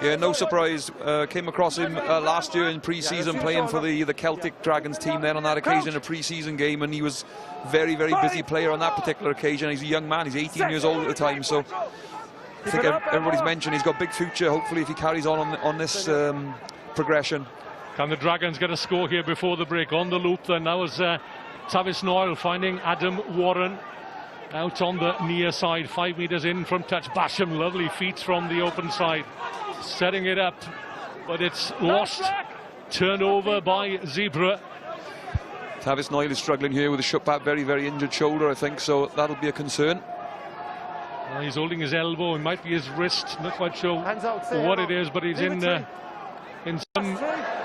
Yeah, no surprise. Came across him last year in pre-season, playing for the Celtic Dragons team then on that occasion, a pre-season game, and he was very, very busy player on that particular occasion. He's a young man, he's 18 years old at the time, so I think everybody's mentioned he's got a big future, hopefully, if he carries on this progression. Can the Dragons get a score here before the break? On the loop then now is Tavis Noyle finding Adam Warren out on the near side, 5 metres in from touch. Basham, lovely feet from the open side, setting it up, but it's lost. Turnover by Zebra. Tavis Noyle is struggling here with a shutback, very, very injured shoulder, I think, so that'll be a concern. He's holding his elbow, it might be his wrist, not quite sure what it is, but he's in some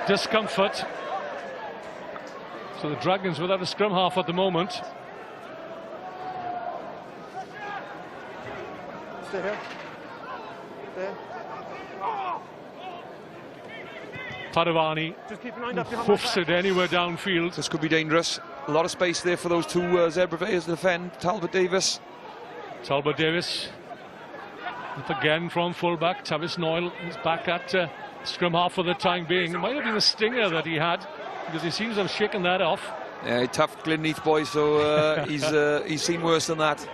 discomfort. So the Dragons without a scrum half at the moment. Stay here. Stay. Padovani hoofs it anywhere downfield. This could be dangerous. A lot of space there for those 2 Zebra players to defend. Talbot Davis up again from fullback. Tavis Noyle is back at scrum half for the time being. It might have been a stinger that he had, because he seems to have shaken that off. Yeah, he toughed Glenneath boy, so he's seen worse than that.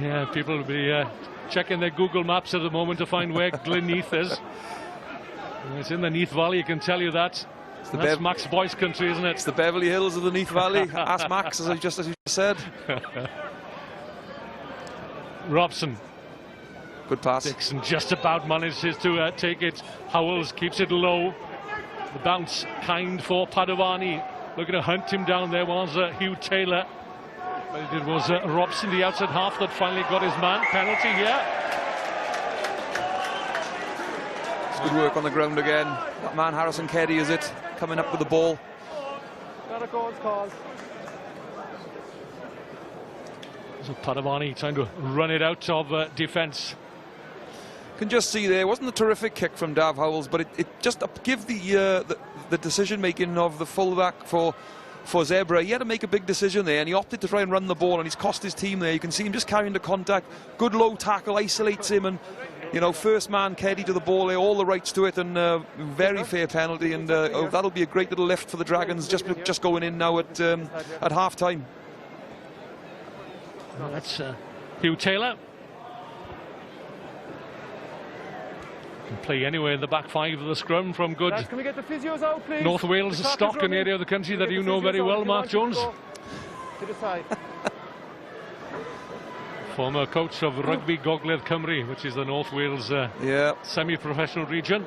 Yeah, people will be checking their Google Maps at the moment to find where Glenneath is. It's in the Neath Valley, I can tell you that. That's Max Boyce country, isn't it? It's the Beverly Hills of the Neath Valley. Ask Max, as you just said. Robson. Good pass. Dixon just about manages to take it. Howells keeps it low. The bounce kind for Padovani. Looking to hunt him down. There was Hugh Taylor. But it was Robson, the outside half, that finally got his man. Penalty here. It's good work on the ground again. That man, Harrison Keddy, is it? Coming up with the ball. Got a goal's called. So Padovani trying to run it out of defence. Can just see there, wasn't a terrific kick from Dav Howells, but it just give the decision making of the fullback for Zebra. He had to make a big decision there, and he opted to try and run the ball, and he's cost his team there. You can see him just carrying the contact. Good low tackle, isolates him, and first man Keddy to the ball there, all the rights to it, and very fair penalty, and that'll be a great little lift for the Dragons just going in now at half time. Well, that's Hugh Taylor. Can play anywhere in the back 5 of the scrum from good Can we get the physios out, please? North Wales stock, an area of the country that you know very well, Mark Jones. To the side. Former coach of Rugby Gogledd Cymru, which is the North Wales semi-professional region.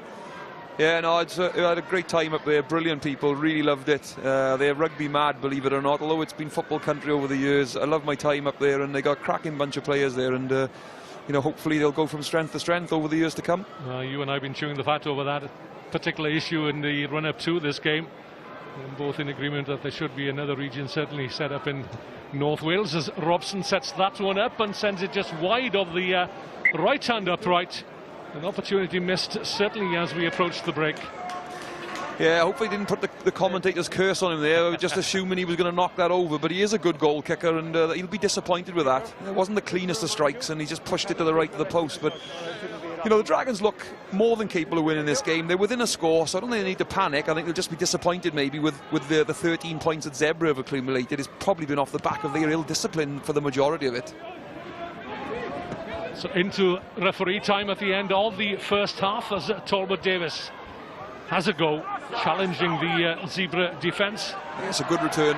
Yeah, no, I had a great time up there. Brilliant people, really loved it. They're rugby mad, believe it or not, although it's been football country over the years. I love my time up there, and they got a cracking bunch of players there, and you know, hopefully they'll go from strength to strength over the years to come. You and I have been chewing the fat over that particular issue in the run-up to this game. And both in agreement that there should be another region certainly set up in North Wales, as Robson sets that one up and sends it just wide of the right-hand upright. An opportunity missed, certainly, as we approach the break. Yeah, hopefully he didn't put the commentator's curse on him there. We were just assuming he was going to knock that over, but he is a good goal kicker, and he'll be disappointed with that. It wasn't the cleanest of strikes, and he just pushed it to the right of the post. But, you know, the Dragons look more than capable of winning this game. They're within a score, so I don't think they need to panic. I think they'll just be disappointed maybe with the 13 points that Zebre have accumulated. It's probably been off the back of their ill discipline for the majority of it. So into referee time at the end of the first half, as Talbot Davis has a go, challenging the Zebre defence. Yes, a good return,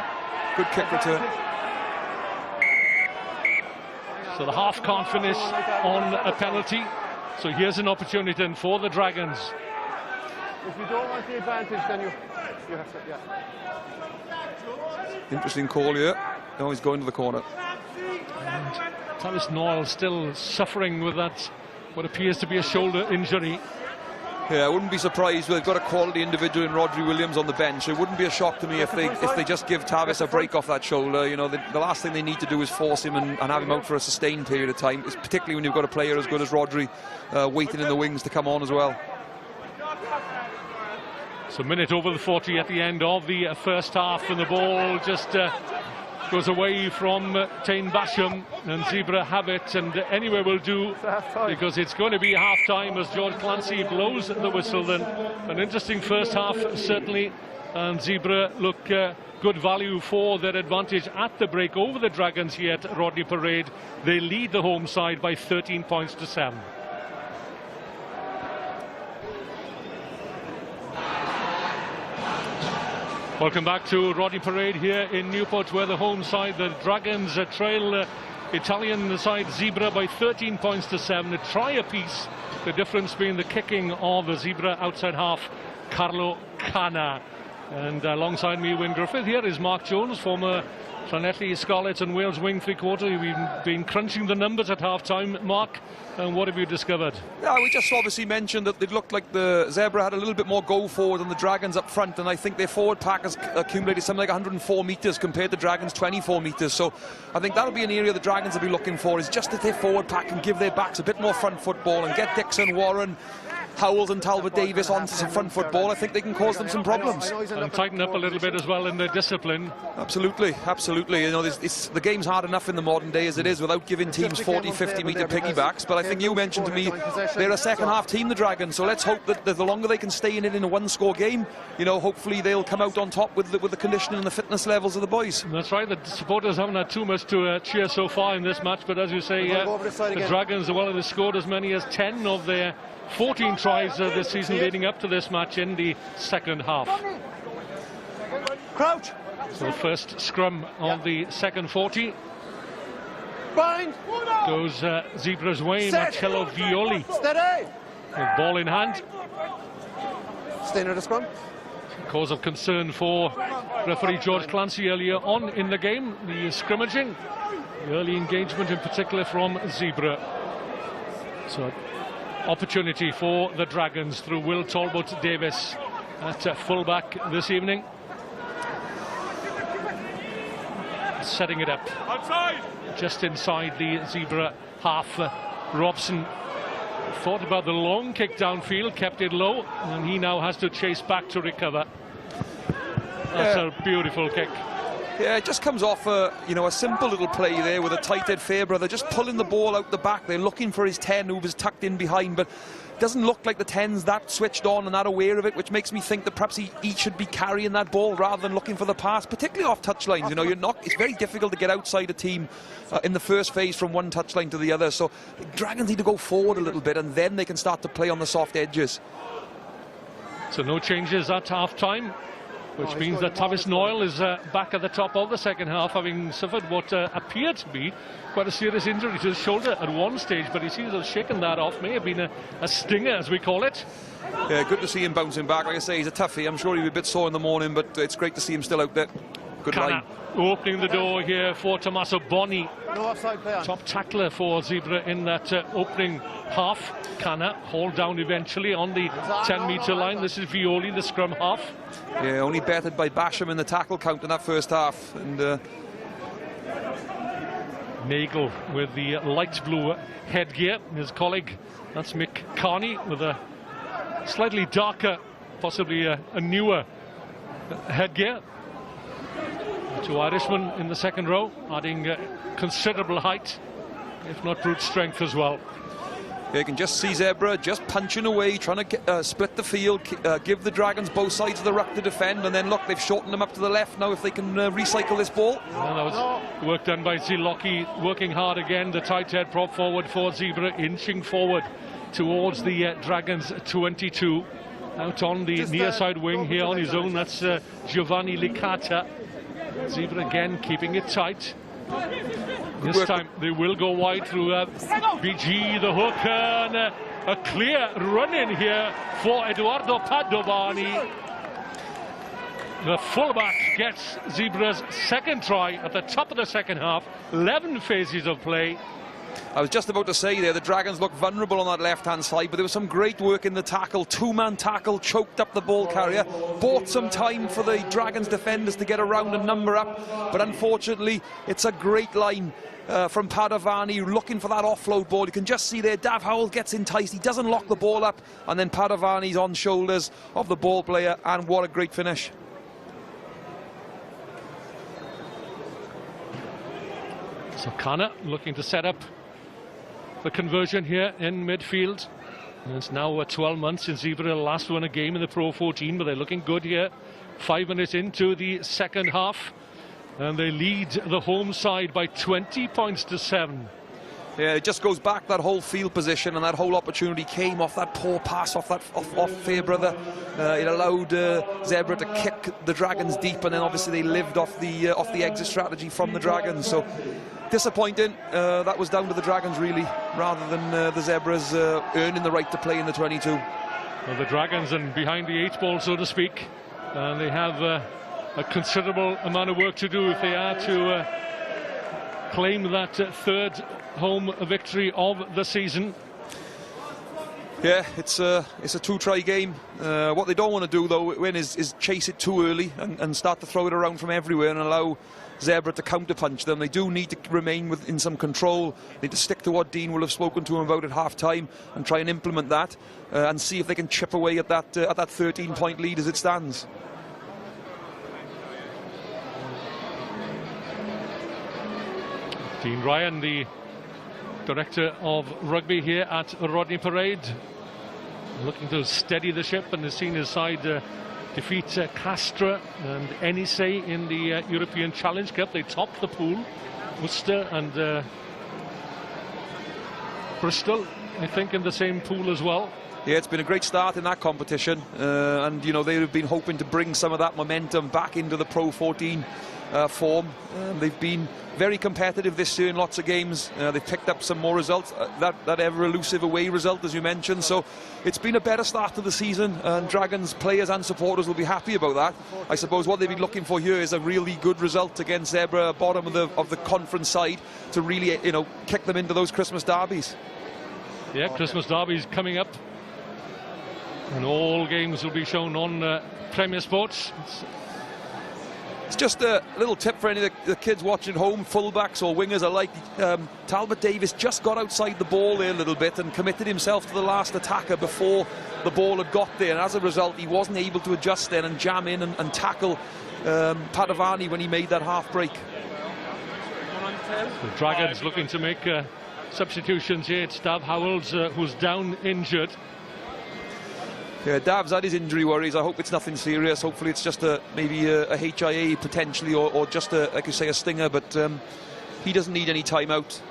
good kick return. So the half can't finish on a penalty. So here's an opportunity then for the Dragons. If you don't want the advantage, then you have to, Interesting call here. Now he's going to the corner. And Tavis Noel still suffering with that, what appears to be a shoulder injury. Yeah, I wouldn't be surprised. They've got a quality individual in Rodri Williams on the bench. It wouldn't be a shock to me if they just give Tavis a break off that shoulder. You know, the last thing they need to do is force him and have him out for a sustained period of time. It's particularly when you've got a player as good as Rodri waiting in the wings to come on as well. So minute over the 40 at the end of the first half, and the ball just goes away from Tain Basham, and Zebre have it, and anywhere will do, because it's going to be half-time as George Clancy blows the whistle. Then an interesting first half certainly, and Zebre look good value for their advantage at the break over the Dragons here at Rodney Parade. They lead the home side by 13 points to 7. Welcome back to Rodney Parade here in Newport, where the home side, the Dragons, trail Italian side Zebre by 13 points to 7. A try apiece, the difference being the kicking of the Zebre outside half, Carlo Cana. And alongside me, Wyn Griffith, here is Mark Jones, former Llanelli Scarlets and Wales wing three-quarter. We've been crunching the numbers at half-time, Mark, and what have you discovered? Yeah, we just obviously mentioned that it looked like the Zebre had a little bit more go forward than the Dragons up front, and I think their forward pack has accumulated something like 104 metres compared to Dragons 24 metres. So I think that'll be an area the Dragons will be looking for, is just that their forward pack can give their backs a bit more front football and get Dixon, Warren, Howells and Talbot Davis onto some front football. I think they can cause them some problems. And tighten up a little bit as well in their discipline. Absolutely, absolutely. You know, the game's hard enough in the modern day as it is without giving teams 40, 50 metre piggybacks. But I think you mentioned to me they're a second half team, the Dragons. So let's hope that the longer they can stay in it in a one-score game, you know, hopefully they'll come out on top with the conditioning and the fitness levels of the boys. That's right. The supporters haven't had too much to cheer so far in this match. But as you say, the Dragons, well, have scored as many as 10 of their 14 tries this season leading up to this match in the second half. Crouch. So first scrum on the second 40. Bind. Goes Zebre's way, Marcello Violi. Steady. With ball in hand. Stay near the scrum. Cause of concern for referee George Clancy earlier on in the game. The scrimmaging, the early engagement in particular from Zebre. So opportunity for the Dragons through Will Talbot Davis at fullback this evening. Setting it up just inside the Zebre half. Robson thought about the long kick downfield, kept it low, and he now has to chase back to recover. That's a beautiful kick. Yeah, it just comes off a simple little play there with a tight head Fairbrother just pulling the ball out the back. They're looking for his 10 who was tucked in behind, but it doesn't look like the 10's that switched on and that aware of it, which makes me think that perhaps he should be carrying that ball rather than looking for the pass, particularly off touchlines. You know, it's very difficult to get outside a team in the first phase from one touchline to the other. So Dragons need to go forward a little bit, and then they can start to play on the soft edges. So no changes at half-time. which means that Tavis Noyle is back at the top of the second half, having suffered what appeared to be quite a serious injury to his shoulder at one stage, but he seems to have shaken that off. May have been a stinger, as we call it. Yeah, good to see him bouncing back. Like I say, he's a toughie. I'm sure he'll be a bit sore in the morning, but it's great to see him still out there. Good line. Opening the door here for Tommaso Boni. No offside play on. Top tackler for Zebre in that opening half. Canna hauled down eventually on the 10-metre line. This is Violi, the scrum half. Yeah, only bettered by Basham in the tackle count in that first half. And Nagel with the light blue headgear. His colleague, that's Mick Carney, with a slightly darker, possibly a newer headgear. Two Irishmen in the second row, adding considerable height, if not brute strength as well. Yeah, you can just see Zebre just punching away, trying to split the field, give the Dragons both sides of the ruck to defend, and then look, they've shortened them up to the left now if they can recycle this ball. Well, that was work done by Ziloki, working hard again, the tight head prop forward for Zebre, inching forward towards the Dragons 22. Out on the near side wing here on his own, that's Giovanni Licata. Zebre again keeping it tight. This time they will go wide through BG, the hook, and a clear run in here for Eduardo Padovani. The fullback gets Zebre's second try at the top of the second half. 11 phases of play. I was just about to say there, the Dragons look vulnerable on that left-hand side, but there was some great work in the tackle. Two-man tackle, choked up the ball carrier, bought some time for the Dragons defenders to get around and number up, but unfortunately, it's a great line from Padovani, looking for that offload ball. You can just see there, Dav Howell gets enticed, he doesn't lock the ball up, and then Padovani's on shoulders of the ball player, and what a great finish. So Kana looking to set up the conversion here in midfield. And it's now 12 months since Zebre last won a game in the Pro 14, but they're looking good here. 5 minutes into the second half, and they lead the home side by 20 points to 7. Yeah, it just goes back, that whole field position, and that whole opportunity came off that poor pass off Fairbrother. It allowed Zebre to kick the Dragons deep, and then obviously they lived off the exit strategy from the Dragons. So disappointing. That was down to the Dragons really, rather than the Zebras earning the right to play in the 22. Well, the Dragons and behind the 8 ball, so to speak, and they have a considerable amount of work to do if they are to claim that third home victory of the season. Yeah, it's a two-try game. What they don't want to do though, is chase it too early and start to throw it around from everywhere and allow Zebre to counterpunch them. They do need to remain in some control. They need to stick to what Dean will have spoken to them about at half-time and try and implement that and see if they can chip away at that 13-point lead as it stands. Dean Ryan, the director of rugby here at Rodney Parade, looking to steady the ship, and has seen his side defeat Castra and Ennisay in the European Challenge Cup. They topped the pool. Worcester and Bristol, I think, in the same pool as well. Yeah, it's been a great start in that competition, and you know, they've been hoping to bring some of that momentum back into the Pro 14 form. They've been very competitive this year in lots of games. They've picked up some more results, that ever elusive away result, as you mentioned. So it's been a better start to the season, and Dragons players and supporters will be happy about that. I suppose what they've been looking for here is a really good result against Zebre, bottom of the conference side, to really, you know, kick them into those Christmas derbies. Yeah, Christmas derbies coming up, and all games will be shown on Premier Sports. It's just a little tip for any of the kids watching at home, fullbacks or wingers alike. Talbot Davis just got outside the ball there a little bit and committed himself to the last attacker before the ball had got there, and as a result he wasn't able to adjust then and jam in and tackle Padovani when he made that half break. The Dragons looking to make substitutions here. It's Dav Howells who's down injured. Yeah, Dav's had his injury worries. I hope it's nothing serious. Hopefully it's just maybe a HIA potentially, or just like you say, a stinger, but he doesn't need any time out.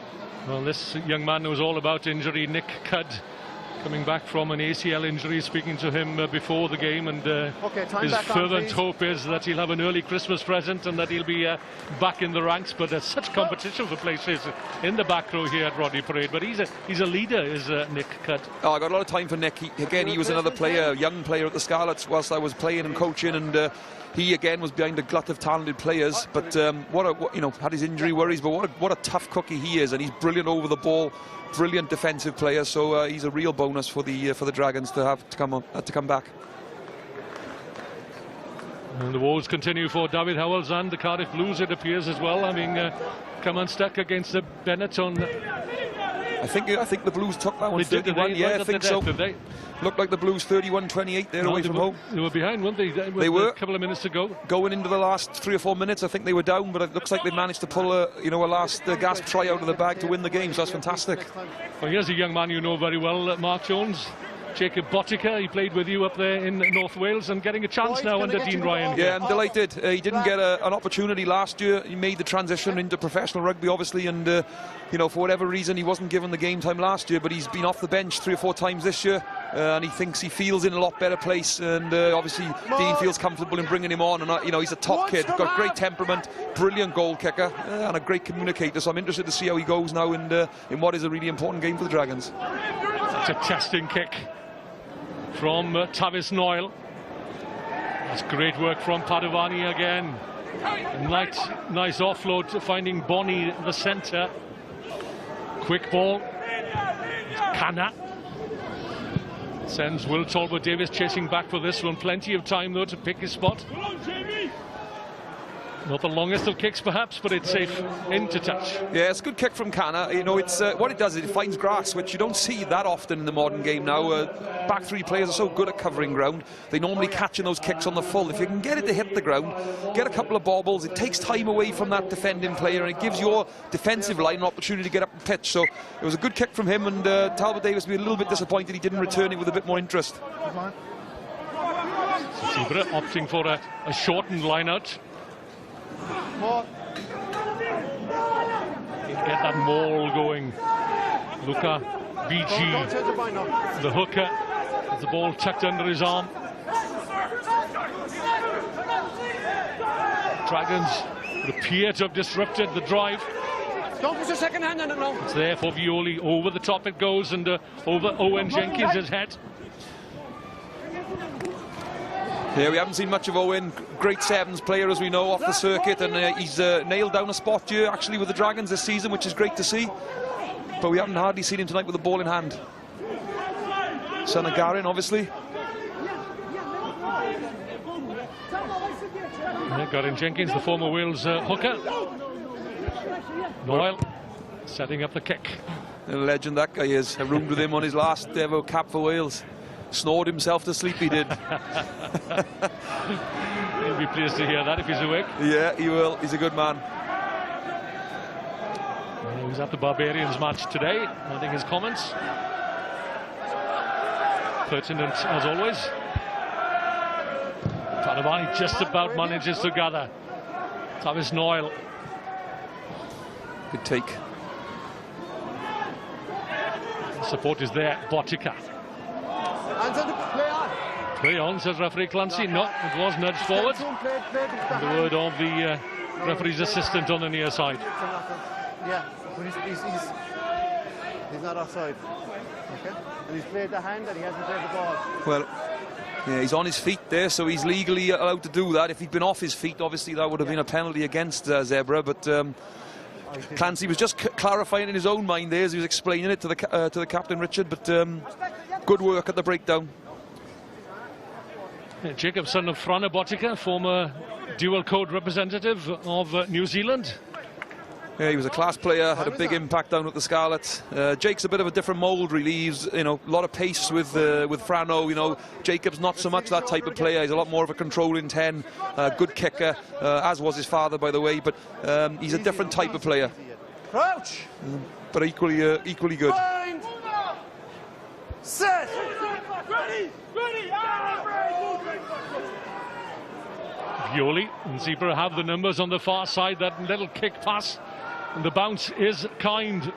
Well, this young man knows all about injury. Nick Cudd coming back from an ACL injury, speaking to him before the game, and his back on, fervent please. hope is that he'll have an early Christmas present and that he'll be back in the ranks. But there's such competition for places in the back row here at Rodney Parade. But he's a leader, is Nick Cutt. Oh, I got a lot of time for Nick. He was another player, young player at the Scarlets whilst I was playing and coaching, and he again was behind a glut of talented players. But had his injury worries, but what a tough cookie he is, and he's brilliant over the ball. Brilliant defensive player, so he's a real bonus for the Dragons to come back. And the woes continue for David Howells and the Cardiff Blues, it appears, as well. I mean, come unstuck against the Benetton. I think the Blues took that one 31. Yeah, I think so. Looked like the Blues 31-28 there away from home. They were behind, weren't they? They were. A couple of minutes to go. Going into the last 3 or 4 minutes, I think they were down, but it looks like they managed to pull a last gasp try out of the bag to win the game. So that's fantastic. Well, here's a young man you know very well, Mark Jones. Jacob Botica, he played with you up there in North Wales and getting a chance now under Dean Ryan. Yeah, I'm delighted. He didn't get an opportunity last year. He made the transition into professional rugby, obviously, and for whatever reason he wasn't given the game time last year, but he's been off the bench 3 or 4 times this year, and he feels in a lot better place, and obviously Dean feels comfortable in bringing him on, and he's a top kid, got great temperament, brilliant goal kicker, and a great communicator, so I'm interested to see how he goes now in what is a really important game for the Dragons. It's a testing kick from Tavis Noyle. That's great work from Padovani again. Nice offload, finding Bonnie the centre. Quick ball. Kana sends Will Talbot Davis chasing back for this one. Plenty of time though to pick his spot. Not the longest of kicks perhaps, but it's safe into touch. Yeah, it's a good kick from Kana. It's what it does is it finds grass, which you don't see that often in the modern game now. Back three players are so good at covering ground. They normally catch in those kicks on the full. If you can get it to hit the ground, get a couple of bobbles, it takes time away from that defending player, and it gives your defensive line an opportunity to get up and pitch. So it was a good kick from him, and Talbot Davis will be a little bit disappointed he didn't return it with a bit more interest. Zebre opting for a shortened line-out. Get that maul going. Luca BG, the hooker, with the ball tucked under his arm. Dragons would appear to have disrupted the drive. Don't put your second hand in it now. It's there for Violi. Over the top it goes, and over Owen Jenkins' head. Yeah, we haven't seen much of Owen. Great sevens player, as we know, off the circuit, and he's nailed down a spot here actually with the Dragons this season, which is great to see. But we haven't hardly seen him tonight with the ball in hand. Son of Garin, obviously. Yeah, Garin Jenkins, the former Wales hooker. Noyle setting up the kick. A legend that guy is. I roomed with him on his last ever cap for Wales. Snored himself to sleep, he did. He'll be pleased to hear that if he's awake. Yeah, he will. He's a good man. He was at the Barbarians match today, adding his comments. Pertinent as always. Padovani just about manages to gather. Tavis Noyle. Good take. Support is there. Botica. Play on, says referee Clancy. No, it was nudged forward. And the word of the referee's assistant on the near side. Yeah, but he's not offside. Okay? And he's played the hand and he hasn't played the ball. Well, yeah, he's on his feet there, so he's legally allowed to do that. If he'd been off his feet, obviously that would have been a penalty against Zebre, but Clancy was just clarifying in his own mind there as he was explaining it to the captain, Richard, but good work at the breakdown. Jacob, son of Frana Botica, former dual code representative of New Zealand. Yeah, he was a class player, had a big impact down at the Scarlets. Jake's a bit of a different mould, really. He's, a lot of pace with Frano. Jacob's not so much that type of player. He's a lot more of a controlling 10, good kicker, as was his father, by the way. But he's a different type of player. Crouch. But equally good. Set. Violi and Zebre have the numbers on the far side. That little kick pass, and the bounce is kind.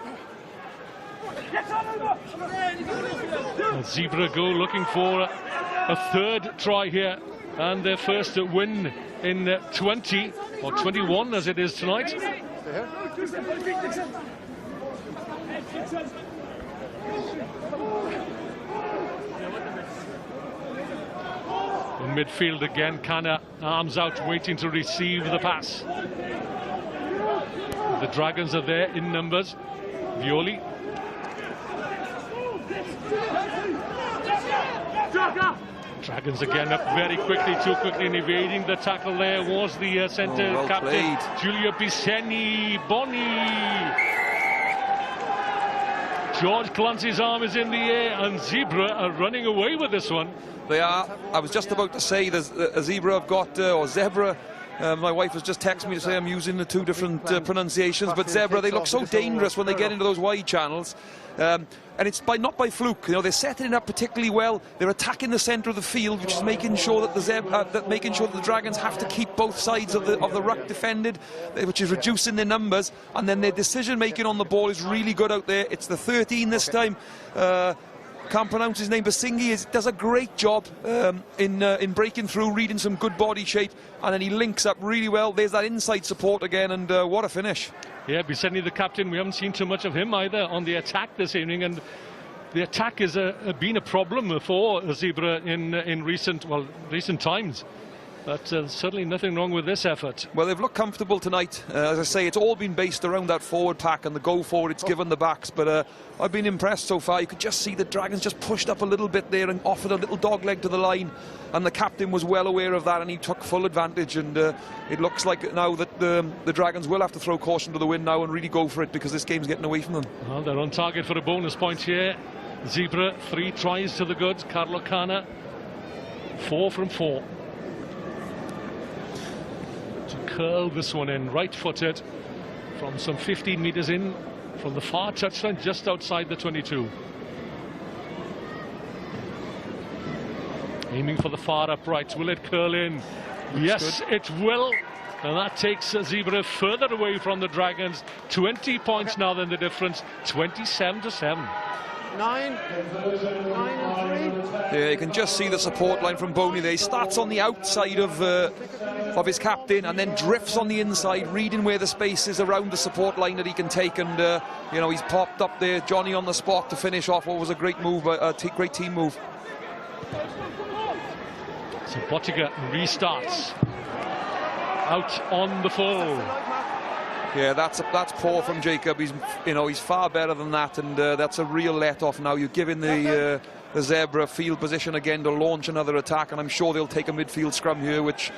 Zebre go looking for a third try here and their first win in 20 or 21 as it is tonight. In midfield again, Kana, arms out, waiting to receive the pass. The Dragons are there in numbers. Violi. Dragons again up very quickly, too quickly, and evading the tackle there was the centre captain, Giulio Bisegni. Boni. George Clancy's arm is in the air, and Zebre are running away with this one. They are. I was just about to say there's a Zebre have got, or Zebra. My wife has just texted me to say I'm using the two different pronunciations, but Zebra, they look so dangerous when they get into those wide channels. And it's not by fluke. You know, they're setting it up particularly well. They're attacking the centre of the field, which is making sure that the Dragons have to keep both sides of the ruck defended, which is reducing their numbers. And then their decision making on the ball is really good out there. It's the 13 this time. Can't pronounce his name, Bisegni does a great job in breaking through, reading some good body shape, and then he links up really well. There's that inside support again, and what a finish. Yeah, Bisegni, the captain, we haven't seen too much of him either on the attack this evening, and the attack has been a problem for Zebre in recent times. But certainly nothing wrong with this effort. Well, they've looked comfortable tonight. As I say, it's all been based around that forward pack and the go forward it's given the backs. But I've been impressed so far. You could just see the Dragons just pushed up a little bit there and offered a little dog leg to the line. And the captain was well aware of that, and he took full advantage. And it looks like now that the Dragons will have to throw caution to the wind now and really go for it, because this game's getting away from them. Well, they're on target for a bonus point here. Zebre, 3 tries to the good. Carlo Kana, 4 from 4. To curl this one in, right-footed, from some 15 metres in, from the far touchline, just outside the 22. Aiming for the far upright. Will it curl in? Yes, it will. And that takes Zebre further away from the Dragons. 20 points now, then the difference, 27-7. 9 and 3. Yeah, you can just see the support line from Boney there. He starts on the outside of his captain and then drifts on the inside, reading where the space is around the support line that he can take. And you know, he's popped up there, Johnny on the spot to finish off what was a great move, a great team move. So Bottiga restarts out on the full. Yeah, that's poor from Jacob. He's far better than that, and that's a real let-off now. You're giving the Zebre field position again to launch another attack, and I'm sure they'll take a midfield scrum here, which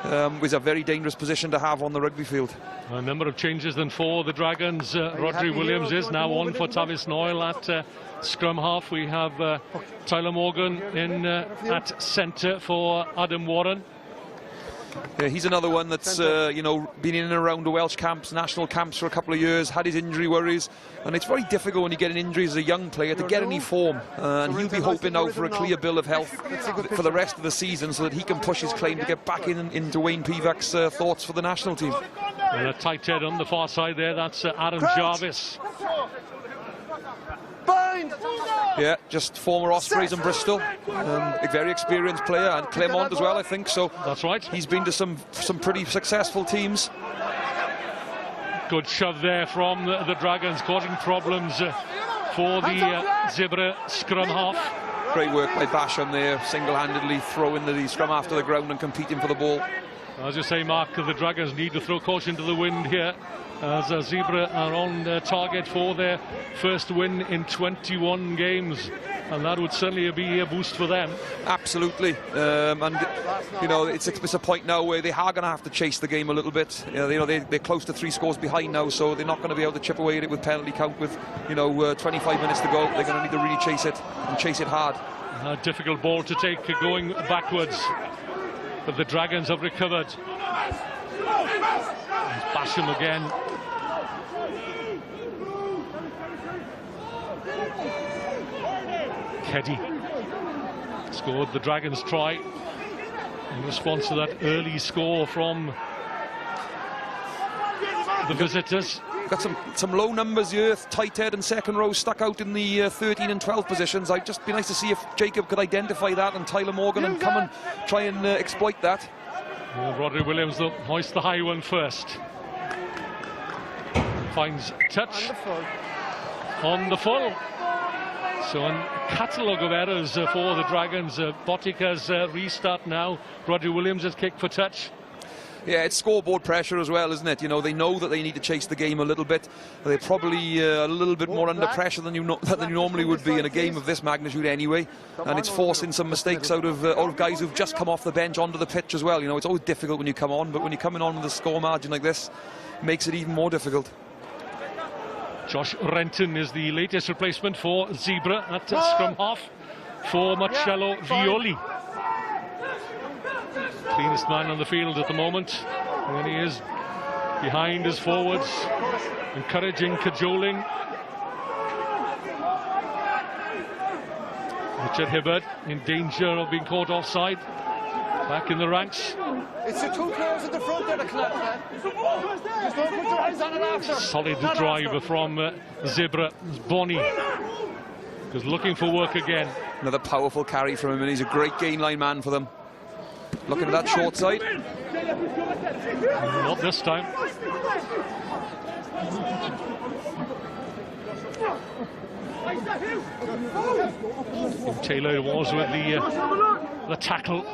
is a very dangerous position to have on the rugby field. A number of changes then for the Dragons. Rodri Williams is now on for Tavis Noyle at scrum half. We have Tyler Morgan in at centre for Adam Warren. Yeah, he's another one that's been in and around the Welsh camps, national camps for a couple of years, had his injury worries, and it's very difficult when you get an injury as a young player to get any form, and he'll be hoping now for a clear bill of health for the rest of the season so that he can push his claim to get back into Wayne Pivac's thoughts for the national team. And a tight head on the far side there, that's Aaron Jarvis. Yeah, just former Ospreys and Bristol, a very experienced player, and Clermont as well, I think. So that's right. He's been to some pretty successful teams. Good shove there from the Dragons, causing problems for the Zebre scrum half. Great work by Basham there, single-handedly throwing the scrum half to the ground and competing for the ball. As you say, Mark, the Dragons need to throw caution to the wind here, as Zebre are on target for their first win in 21 games, and that would certainly be a boost for them. Absolutely, and it's a point now where they are going to have to chase the game a little bit. They're close to 3 scores behind now, so they're not going to be able to chip away at it with penalty count with 25 minutes to go. They're going to need to really chase it and chase it hard. A difficult ball to take going backwards, but the Dragons have recovered. Basham again. Keddy scored the Dragons try in response to that early score from the visitors. Got some low numbers here. Tight head and second row stuck out in the 13 and 12 positions. I'd just be nice to see if Jacob could identify that and Tyler Morgan and come and try and exploit that. Well, Rodney Williams, though, hoist the high one first. Finds touch on the full. So a catalogue of errors for the Dragons. Botica's restart now. Rodney Williams has kicked for touch. Yeah, it's scoreboard pressure as well, isn't it? You know, they know that they need to chase the game a little bit. They're probably a little bit more under pressure than you normally would be in a game of this magnitude anyway. And it's forcing some mistakes out of guys who've just come off the bench onto the pitch as well. You know, it's always difficult when you come on, but when you're coming on with a score margin like this, it makes it even more difficult. Josh Renton is the latest replacement for Zebra at scrum half for Marcello Violi. Cleanest man on the field at the moment, and he is behind his forwards, encouraging, cajoling. Richard Hibbert in danger of being caught offside, back in the ranks. It's the two players at the front there, the club, man. Just don't put your eyes on it after. Solid drive from Zebra. Bonnie is looking for work again. Another powerful carry from him, and he's a great gain line man for them. Looking at that short side. Not this time. Taylor was with the tackle.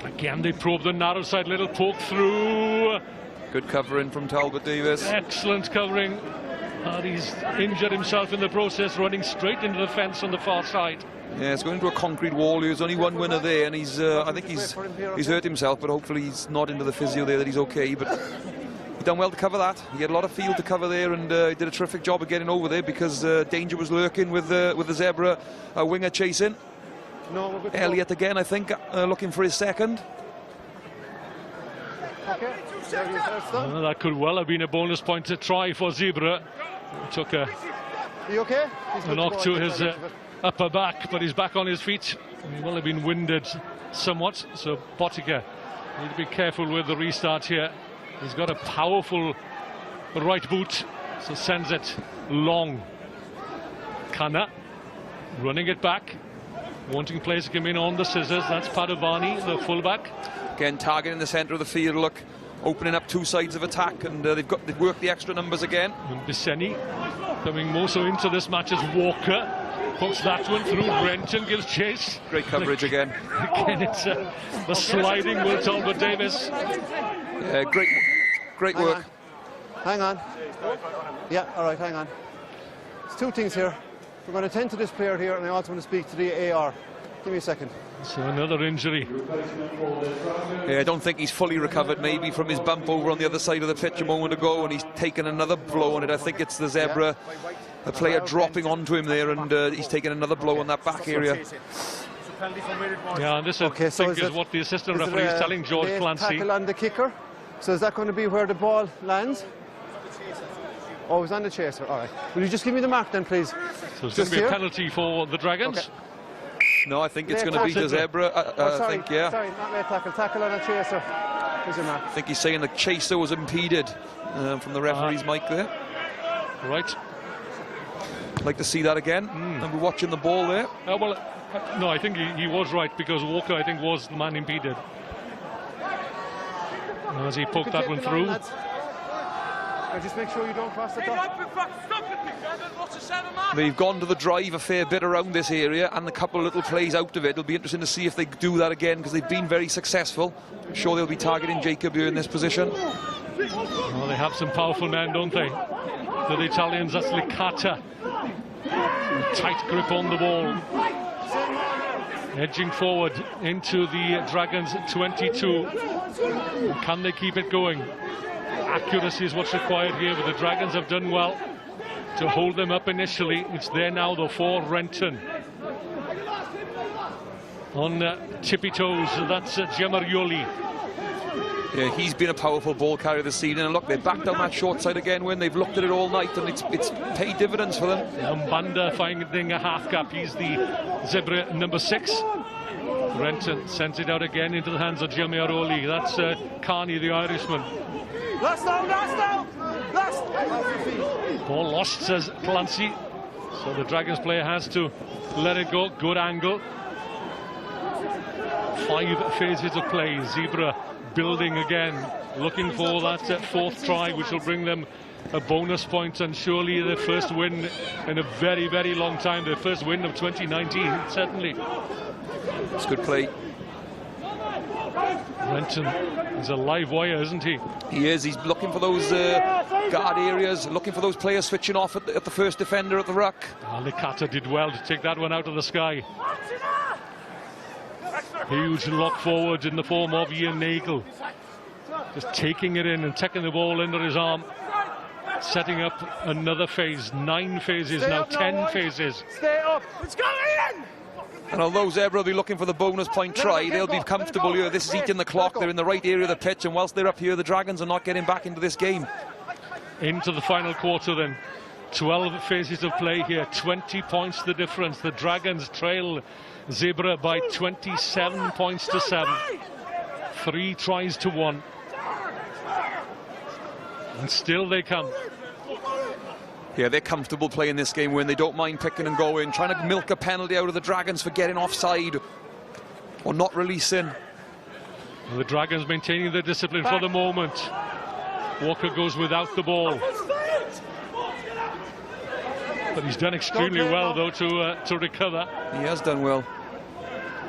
Again, they probe the narrow side, little poke through. Good covering from Talbot Davis. Excellent covering. And he's injured himself in the process, running straight into the fence on the far side. Yeah, it's going into a concrete wall. There's only one winner there, and I think he's hurt himself, but hopefully he's not into the physio there, that he's okay. But he done well to cover that. He had a lot of field to cover there, and he did a terrific job of getting over there because danger was lurking with the Zebra winger chasing. Elliott again, I think, looking for his second. Okay. Well, that could well have been a bonus point to try for Zebra. He took a knock to his upper back, but he's back on his feet. He will have been winded somewhat, so Botica need to be careful with the restart here. He's got a powerful right boot, so sends it long. Kana running it back, wanting players to come in on the scissors. That's Padovani, the fullback. Again, targeting the centre of the field. Look, opening up two sides of attack, and they've worked the extra numbers again. And Bisegni coming more so into this match as Walker. Puts that one through. Renton gives chase. Great coverage again. Again, it's the sliding Will Talbot Davis. Yeah, great work. Hang on. Yeah, all right, hang on. There's two things here. We're going to tend to this player here, and I also want to speak to the AR. Give me a second. So another injury. Yeah, I don't think he's fully recovered maybe from his bump over on the other side of the pitch a moment ago, and he's taken another blow on it. I think it's the Zebra, a player dropping onto him there, and he's taken another blow on that back area. Yeah, and this I think is what the assistant referee is telling George Clancy. Tackle on the kicker. So is that going to be where the ball lands? Oh, it's on the chaser. All right. Will you just give me the mark then, please? So it's going to be a penalty for the Dragons. Okay. No, I think it's going to be the Zebra. I think, yeah. Sorry, not late tackle. Tackle on a chaser. Here's your mark. I think he's saying the chaser was impeded from the referee's mic there. Right. I'd like to see that again. And we're watching the ball there. Well, no, I think he was right, because Walker, I think, was the man impeded. As he poked that one through. Just make sure you don't cross the top. They've gone to the drive a fair bit around this area, and a couple of little plays out of it. It'll be interesting to see if they do that again, because they've been very successful. I'm sure they'll be targeting Jacob here in this position. Well, they have some powerful men, don't they? The Italians, that's Licata. Tight grip on the ball. Edging forward into the Dragons 22. Can they keep it going? Accuracy is what's required here, but the Dragons have done well to hold them up initially. It's there now, though, for Renton. On tippy toes, that's Giamarioli. Yeah, he's been a powerful ball carrier this season, and look, they're back down that short side again when they've looked at it all night, and it's paid dividends for them. Mbanda finding a half cap. He's the Zebra number 6. Renton sends it out again into the hands of Giamiroli. That's Carney, the Irishman. Last down, last down, last. Ball lost, says Clancy. So the Dragons player has to let it go. Good angle. 5 phases of play. Zebra building again, looking for that 4th try, which will bring them a bonus point, and surely their first win in a very, very long time. Their first win of 2019, certainly. It's good play. Renton is a live wire, isn't he? He is. He's looking for those guard areas, looking for those players switching off at the first defender at the ruck. Licata did well to take that one out of the sky. Huge lock forward in the form of Ian Nagel. Just taking it in and taking the ball under his arm. Setting up another phase. 9 phases now, 10 phases. Stay up. It's going in. And although Zebre will be looking for the bonus point try, they'll be comfortable here. This is eating the clock. They're in the right area of the pitch, and whilst they're up here, the Dragons are not getting back into this game. Into the final quarter then. 12 phases of play here, 20 points the difference. The Dragons trail Zebre by 27 points to 7. 3 tries to 1. And still they come. Yeah, they're comfortable playing this game when they don't mind picking and going, trying to milk a penalty out of the Dragons for getting offside or not releasing. Well, the Dragons maintaining their discipline for the moment. Walker goes without the ball. But he's done extremely well, though, to recover. He has done well.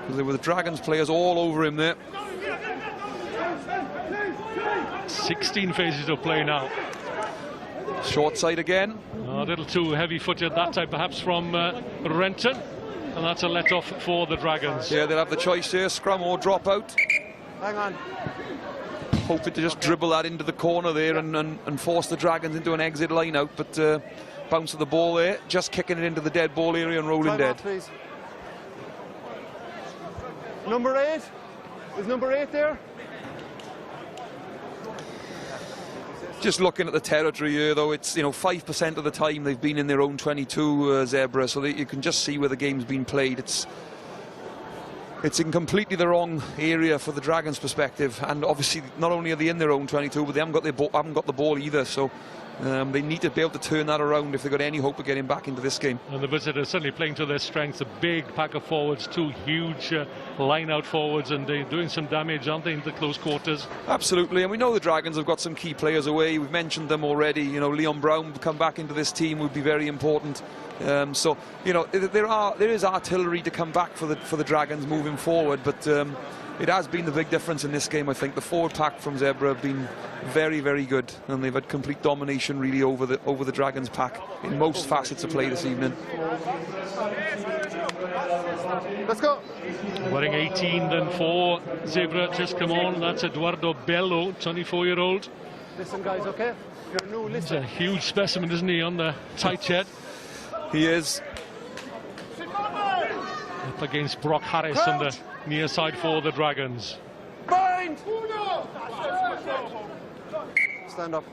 There were the Dragons players all over him there. 16 phases of play now. Short side again. A little too heavy-footed that time, perhaps, from Renton. And that's a let-off for the Dragons. Yeah, they'll have the choice here, scrum or drop out. Hang on. Hoping to just dribble that into the corner there and force the Dragons into an exit line out, but bounce of the ball there, just kicking it into the dead ball area and rolling dead. Please. Number 8. Is number 8 there? Just looking at the territory here, though, it's 5% of the time they've been in their own 22, Zebre, so you can just see where the game's been played. It's in completely the wrong area for the Dragons' perspective, and obviously not only are they in their own 22, but they haven't got the ball either. So they need to be able to turn that around if they've got any hope of getting back into this game. And the visitors certainly playing to their strengths. A big pack of forwards, 2 huge line-out forwards, and they're doing some damage, aren't they, in the close quarters? Absolutely, and we know the Dragons have got some key players away. We've mentioned them already. Leon Brown come back into this team would be very important. So there is artillery to come back for the Dragons moving forward, but it has been the big difference in this game. I think the forward pack from Zebre have been very, very good, and they've had complete domination really over the Dragons pack in most facets of play this evening. Let's go. Wearing 18 then for Zebre, just come on. That's Eduardo Bello, 24-year-old. Listen, guys, okay? You're new, listen. He's a huge specimen, isn't he, on the tight head? He is. Up against Brock Harris on the near side for the Dragons. Bind! Stand up.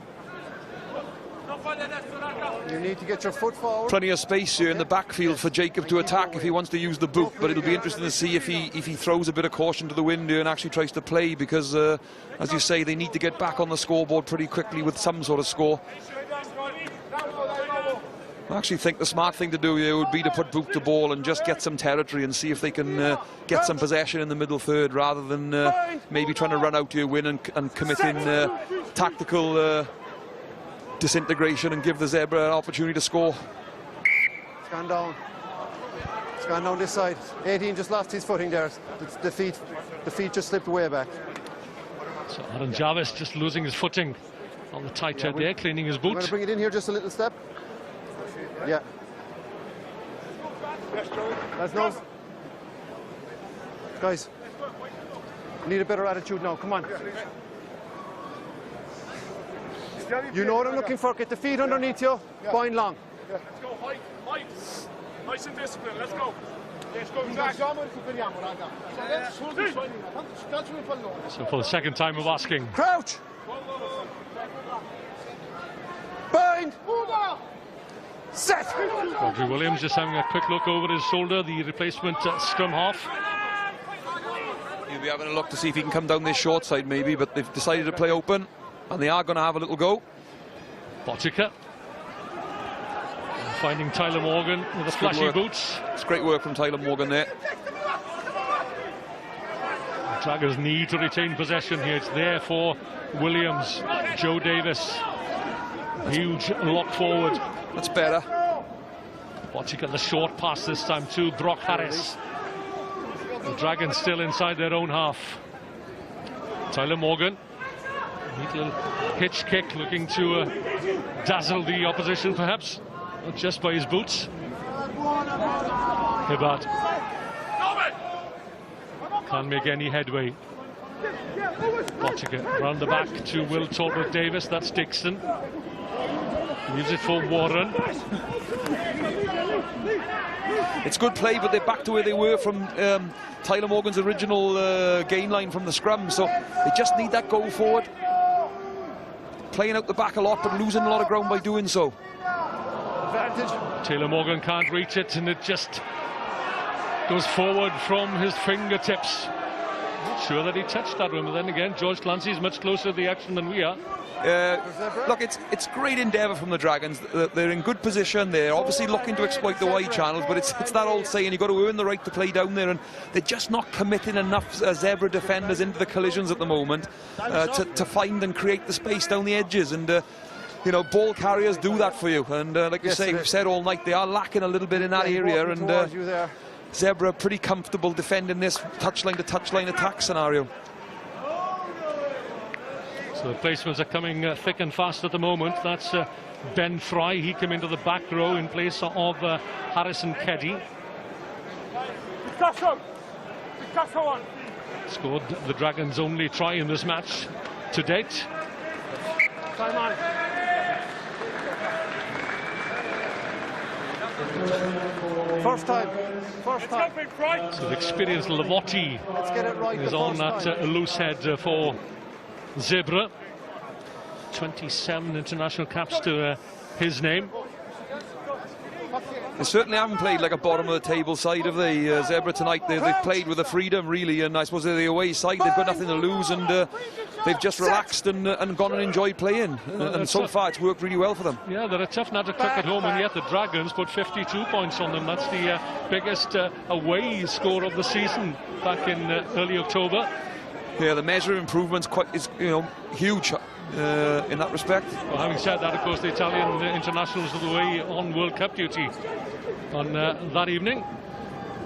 You need to get your foot forward. Plenty of space here in the backfield for Jacob to attack if he wants to use the boot, but it'll be interesting to see if he throws a bit of caution to the wind here and actually tries to play, because as you say, they need to get back on the scoreboard pretty quickly with some sort of score. I actually think the smart thing to do here would be to put boot to ball and just get some territory and see if they can get some possession in the middle third, rather than maybe trying to run out to a win and committing tactical disintegration and give the Zebre an opportunity to score. It's gone down. It's gone down this side. 18 just lost his footing there. The feet just slipped way back. So Aaron Jarvis just losing his footing on the tight head there, cleaning his boot. I'm going to bring it in here just a little step. Yeah. That's nose. Guys, need a better attitude now. Come on. You know what I'm looking for. Get the feet underneath you. Bind long. Let's go. Height. Nice and disciplined. Let's go. So for the second time of asking. Crouch. Bind. Set. Audrey Williams just having a quick look over his shoulder, the replacement scrum half. He'll be having a look to see if he can come down this short side maybe, but they've decided to play open, and they are going to have a little go. Botica finding Tyler Morgan with the flashy boots. It's great work from Tyler Morgan there. The Dragons need to retain possession here. It's there for Williams. Joe Davis. Huge lock forward. That's better. Botica the short pass this time to Brock Harris. The Dragons still inside their own half. Tyler Morgan. Neat little hitch kick, looking to dazzle the opposition perhaps. Not just by his boots. Hibbard can't make any headway. Botica round the back to Will Talbot Davis. That's Dixon. Leaves it for Warren. It's good play, but they're back to where they were from Tyler Morgan's original gain line from the scrum, so they just need that goal forward. Playing out the back a lot, but losing a lot of ground by doing so. Advantage. Taylor Morgan can't reach it, and it just goes forward from his fingertips. Not sure that he touched that one, but then again, George Clancy's much closer to the action than we are. Look, it's great endeavour from the Dragons. They're in good position. They're obviously looking to exploit the wide channels, but it's that old saying, you've got to earn the right to play down there, and they're just not committing enough Zebra defenders into the collisions at the moment to find and create the space down the edges. And you know, ball carriers do that for you. And like we say, we've said all night, they are lacking a little bit in that area. And Zebra pretty comfortable defending this touchline to touchline attack scenario. So the placements are coming thick and fast at the moment. That's Ben Fry. He came into the back row in place of Harrison Keddy. Scored the Dragons' only try in this match to date. Time on. First time. So the experienced Lavotti is on that loose head for Zebre. 27 international caps to his name. They certainly haven't played like a bottom of the table side of the Zebre tonight. They've played with a freedom really, and I suppose they're the away side. They've got nothing to lose, and they've just relaxed and gone and enjoyed playing. And so far it's worked really well for them. Yeah, they're a tough nut to crack at home, and yet the Dragons put 52 points on them. That's the biggest away score of the season back in early October. Yeah, the measure of improvements is huge in that respect. Well, having said that, of course, the Italian internationals are away on World Cup duty on that evening.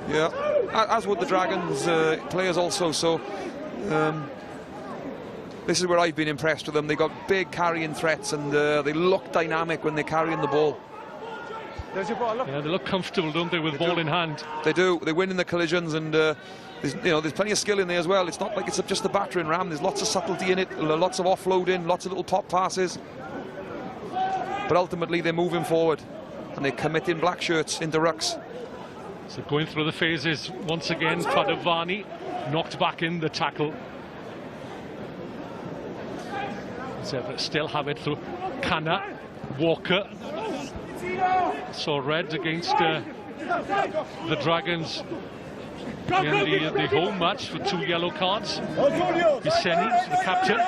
Yeah, as would the Dragons players also. So this is where I've been impressed with them. They got big carrying threats, and they look dynamic when they're carrying the ball. There's your ball, look. Yeah, they look comfortable, don't they, with ball in hand? They do. They win in the collisions, and there's plenty of skill in there as well. It's not like it's just a battering ram. There's lots of subtlety in it, lots of offloading, lots of little pop passes. But ultimately, they're moving forward, and they're committing black shirts into rucks. So going through the phases once again, Padovani knocked back in the tackle. Zebra still have it through Kana, Walker. Saw red against the Dragons in the home match for 2 yellow cards. Bisegni, the captain.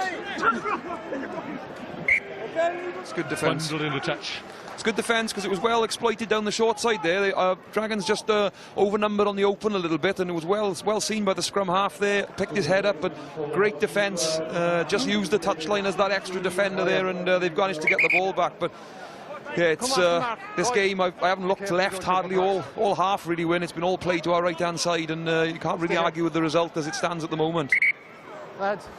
It's good defence. Bundled in the touch. It's good defence because it was well exploited down the short side there. Dragons just overnumbered on the open a little bit, and it was well seen by the scrum half there. Picked his head up, but great defence. Just used the touchline as that extra defender there, and they've managed to get the ball back. But yeah, it's this game. I haven't looked left hardly all half really when it's been all played to our right hand side, and you can't really argue with the result as it stands at the moment. Lads,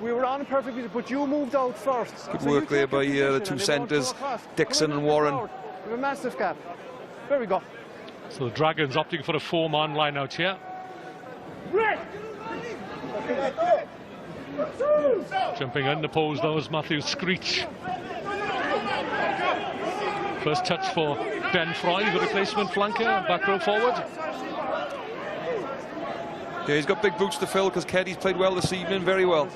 we were on perfectly, but you moved out first. Good work there by the two centres, Dixon and Warren. We have a massive gap. There we go. So the Dragons opting for a 4-man line out here. Jumping in the pose, that was Matthew Screech. First touch for Ben Fry, the replacement flanker, back row forward. Yeah, he's got big boots to fill because Keddy's played well this evening, very well.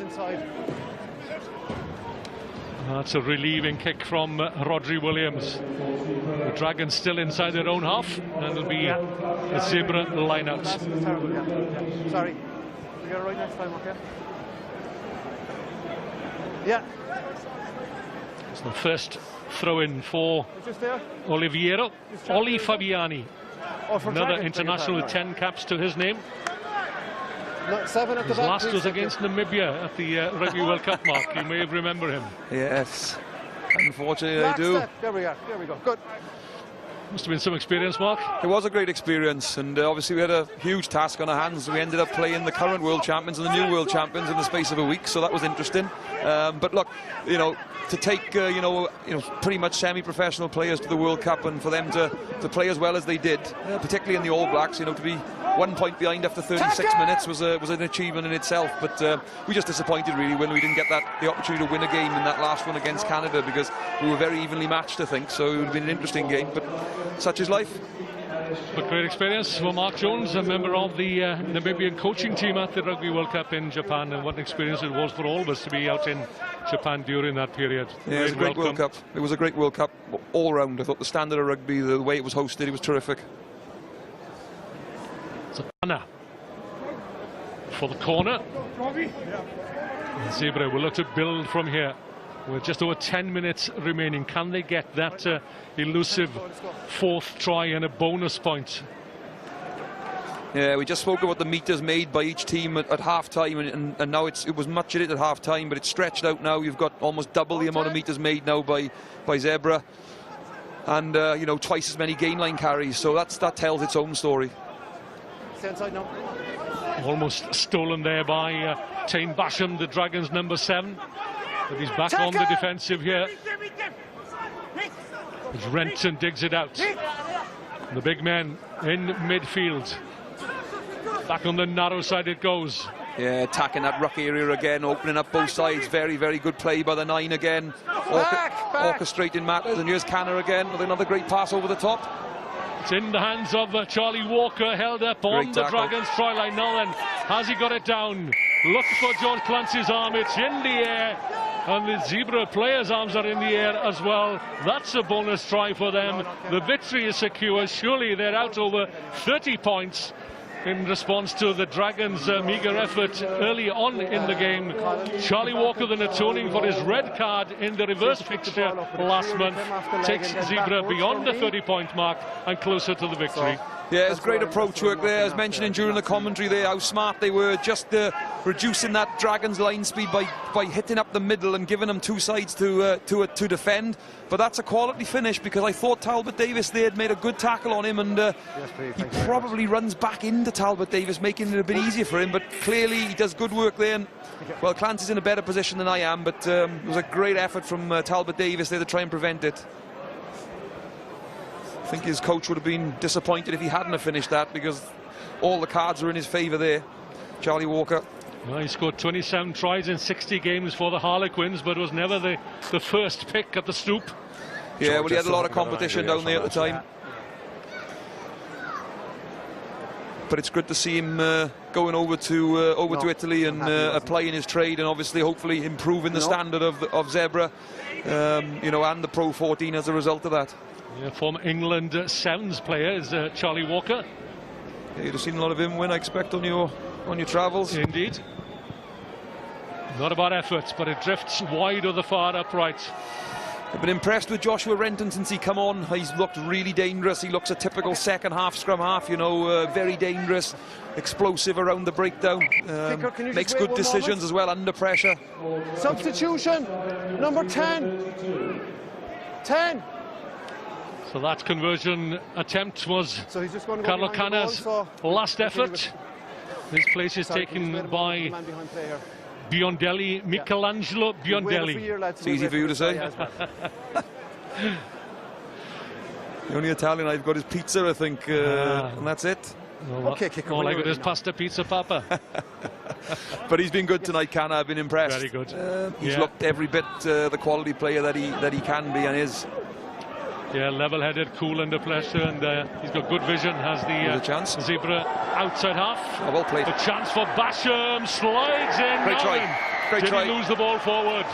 That's a relieving kick from Rodri Williams. The Dragons still inside their own half, and it'll be a Zebre line out. Sorry. You get it right next time, okay? Yeah. It's the first throw-in for Oliviero. Oli Fabiani. Another international with 10 caps to his name. No, 7 at the His back. last was against Namibia at the Rugby World Cup, Mark. You may remember him. Yes. Unfortunately, I do. There we are. There we go. Good. Must have been some experience, Mark. It was a great experience, and obviously we had a huge task on our hands. We ended up playing the current world champions and the new world champions in the space of a week, so that was interesting. But look, you know, to take pretty much semi-professional players to the World Cup and for them to play as well as they did, particularly in the All Blacks, you know, to be 1 point behind after 36 minutes was an achievement in itself. But we just disappointed really when we didn't get the opportunity to win a game in that last one against Canada, because we were very evenly matched, I think. So it would have been an interesting game, but such is life. But great experience for Mark Jones, a member of the Namibian coaching team at the Rugby World Cup in Japan, and what an experience it was for all of us to be out in Japan during that period. Yeah, it was a great World Cup. It was a great World Cup all round. I thought the standard of rugby, the way it was hosted, it was terrific. So Kana for the corner. Zebre will look to build from here with just over 10 minutes remaining. Can they get that elusive fourth try and a bonus point? Yeah, we just spoke about the meters made by each team at half-time, and now it was much in it at half-time, but it's stretched out now. You've got almost double the amount of meters made now by Zebre, and you know, twice as many gain line carries, so that tells its own story. Almost stolen there by Tain Basham, the Dragons number 7. But he's back on the defensive here. As Renton digs it out. The big men in midfield. Back on the narrow side it goes. Yeah, attacking that ruck area again, opening up both sides. Very, very good play by the 9 again. Orchestrating matters, and here's Canner again with another great pass over the top. It's in the hands of Charlie Walker, held up on the Dragons try line. Now then, has he got it down? Look for George Clancy's arm, it's in the air, and the Zebre players' arms are in the air as well. That's a bonus try for them. The victory is secure. Surely they're out over 30 points in response to the Dragons' meagre effort early on in the game. Charlie Walker then atoning for his red card in the reverse fixture last month takes Zebre beyond the 30-point mark and closer to the victory. Yeah, it's great approach work there. I was mentioning during the commentary there how smart they were, just reducing that Dragons line speed by hitting up the middle and giving them two sides to defend. But that's a quality finish, because I thought Talbot Davis there had made a good tackle on him, and he probably runs back into Talbot Davis, making it a bit easier for him. But clearly he does good work there. And, well, Clancy's in a better position than I am, but it was a great effort from Talbot Davis there to try and prevent it. I think his coach would have been disappointed if he hadn't have finished that, because all the cards were in his favour there. Charlie Walker. Well, he scored 27 tries in 60 games for the Harlequins, but was never the first pick at the Stoop. Yeah, well, he had a lot of competition down there at the time. But it's good to see him going over to Italy and applying his trade, and obviously hopefully improving the standard of Zebre, you know, and the PRO14 as a result of that. Yeah, former England Sevens player is Charlie Walker. Yeah, you'd have seen a lot of him win, I expect, on your travels. Indeed. Not about effort, but it drifts wide of the far upright. I've been impressed with Joshua Renton since he come on. He's looked really dangerous. He looks a typical second half scrum half, you know, very dangerous, explosive around the breakdown, makes good decisions as well under pressure. Substitution, number 10. 10. So that conversion attempt was Carlo Cana's last effort. His place is taken by Biondelli, Michelangelo Biondelli. It's easy for you to say. The only Italian I've got is pizza, I think, and that's it. Well, all I got is pasta, pizza, papa. But he's been good tonight, Cana. I've been impressed. Very good. He's looked every bit the quality player that he can be and is. Yeah, level-headed, cool under pressure, and he's got good vision. Has the Zebre outside half. Oh, well played. A chance for Basham, slides in. Great try. Great try. Didn't lose the ball forward.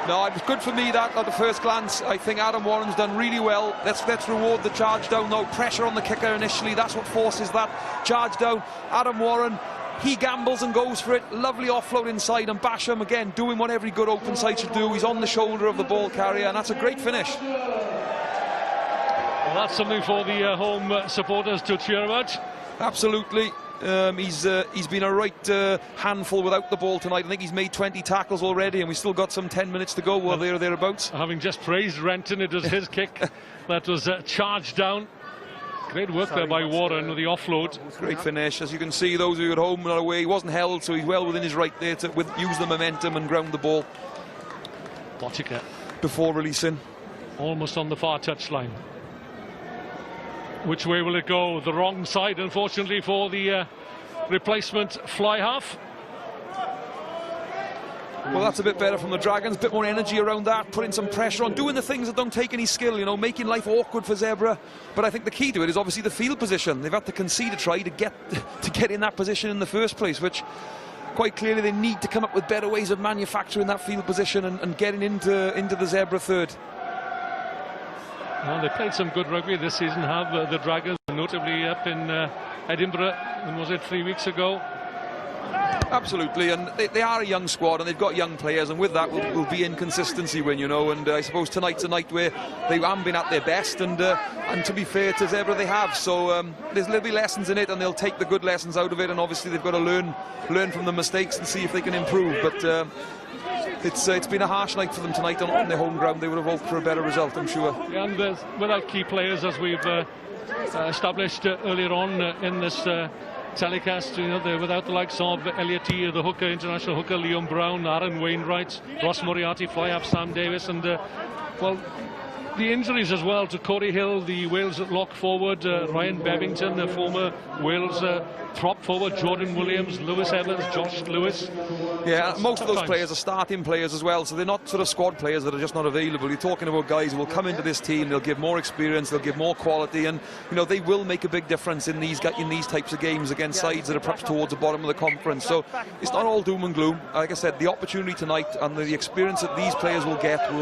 No, it was good for me that at the first glance. I think Adam Warren's done really well. Let's reward the charge down though. Pressure on the kicker initially. That's what forces that charge down. Adam Warren he gambles and goes for it. Lovely offload inside, and Basham again doing what every good open side should do. He's on the shoulder of the ball carrier, and that's a great finish. Well, that's something for the home supporters to cheer about. Absolutely. He's been a right handful without the ball tonight. I think he's made 20 tackles already, and we've still got some 10 minutes to go, or thereabouts. Having just praised Renton, it was his kick that was charged down. Great work there by Warren with the offload. Great finish. As you can see, those who are at home and away, he wasn't held, so he's well within his right there to use the momentum and ground the ball Botica before releasing. almost on the far touchline. Which way will it go? The wrong side, unfortunately, for the replacement fly half. Well, that's a bit better from the Dragons, a bit more energy around that, putting some pressure on, doing the things that don't take any skill, you know, making life awkward for Zebre. But I think the key to it is obviously the field position. They've had to concede a try to get in that position in the first place, which quite clearly they need to come up with better ways of manufacturing that field position and getting into the Zebre third. Well, they played some good rugby this season, have the Dragons, notably up in Edinburgh, and was it 3 weeks ago? Absolutely, and they are a young squad, and they've got young players, and with that will be inconsistency when, you know, and I suppose tonight's a night where they haven't been at their best, and to be fair to Zebre, they have, so there'll be lessons in it, and they'll take the good lessons out of it, and obviously they've got to learn from the mistakes and see if they can improve, but it's been a harsh night for them tonight on their home ground. They would have hoped for a better result, I'm sure. Yeah, and without key players, as we've established earlier on in this telecast, you know, they're without the likes of Elliot T, the hooker, international hooker, Liam Brown, Aaron Wainwright, Ross Moriarty, fly-half Sam Davis, and well, the injuries as well to Corey Hill, the Wales lock forward, Ryan Bevington, the former Wales prop forward, Jordan Williams, Lewis Evans, Josh Lewis. Yeah, most of those players are starting players as well, so they're not sort of squad players that are just not available. You're talking about guys who will come into this team, they'll give more experience, they'll give more quality, and you know, they will make a big difference in these types of games against sides that are perhaps towards the bottom of the conference. So it's not all doom and gloom. Like I said, the opportunity tonight and the experience that these players will get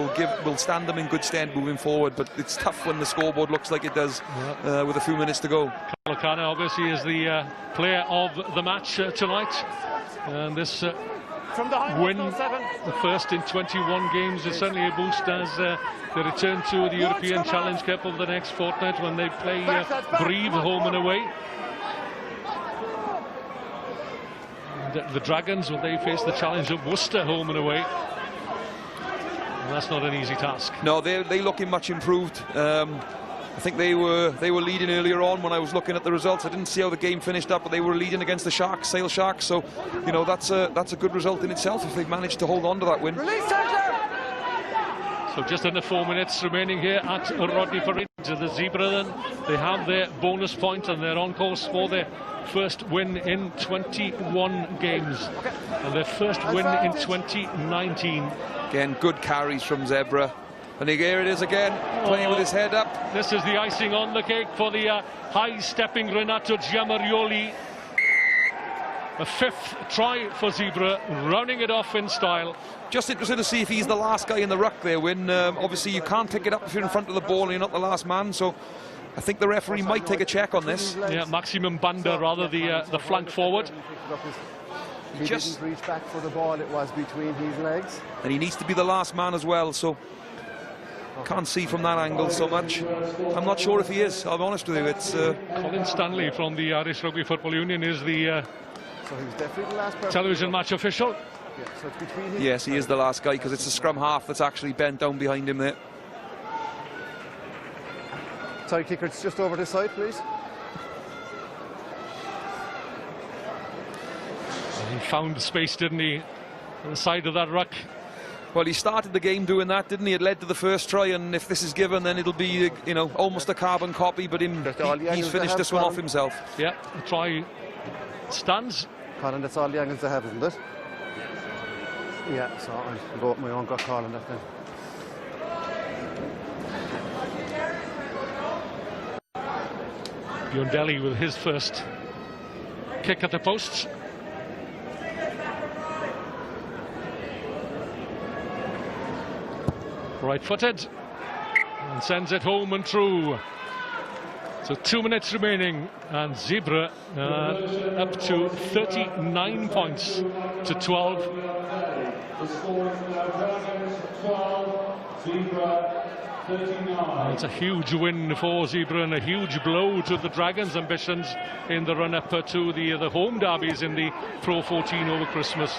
will stand them in good stead moving forward, but it's tough when the scoreboard looks like it does with a few minutes to go. Kalokana obviously is the player of the match tonight, and this win, the first in 21 games, is certainly a boost as they return to the European Challenge Cup over the next fortnight when they play Brive home and away. And the Dragons, when they face the challenge of Worcester home and away, and that's not an easy task. No, they looking much improved. I think they were leading earlier on when I was looking at the results. I didn't see how the game finished up, but they were leading against the Sharks, Sale Sharks. So, you know, that's a good result in itself if they've managed to hold on to that win. So just under 4 minutes remaining here at Rodney Parade. The Zebre then, they have their bonus point and they're on course for their first win in 21 games. And their first win in 2019. Again, good carries from Zebre. And here it is again, playing with his head up. This is the icing on the cake for the high-stepping Renato Giamarioli. A fifth try for Zebre, rounding it off in style. Just interested to see if he's the last guy in the ruck there, Win. Obviously, you can't pick it up if you're in front of the ball and you're not the last man, so I think the referee might take a check on this. Yeah, Maximum Banda, rather, the flank forward. He didn't reach back for the ball, it was between his legs. And he needs to be the last man as well, so can't see from that angle so much. I'm not sure if he is, I'll be honest with you. It's Colin Stanley from the Irish Rugby Football Union is the so he was definitely the last television match official. Yeah, so it's between him. Yes, he is the last guy, because it's the scrum half that's actually bent down behind him there. Sorry, kicker, it's just over this side, please. And he found space, didn't he, on the side of that ruck. Well, he started the game doing that, didn't he? It led to the first try, and if this is given, then it'll be, you know, almost a carbon copy, but he's finished this one off himself. Yeah, the try stands. Colin, that's all the angles they have, isn't it? Yeah, so I'll go up my own gut call on that then. Biondelli with his first kick at the posts. Right-footed and sends it home and true. So 2 minutes remaining, and Zebre up to 39 points to 12. It's a huge win for Zebre and a huge blow to the Dragons' ambitions in the run-up to the home derbies in the Pro 14 over Christmas.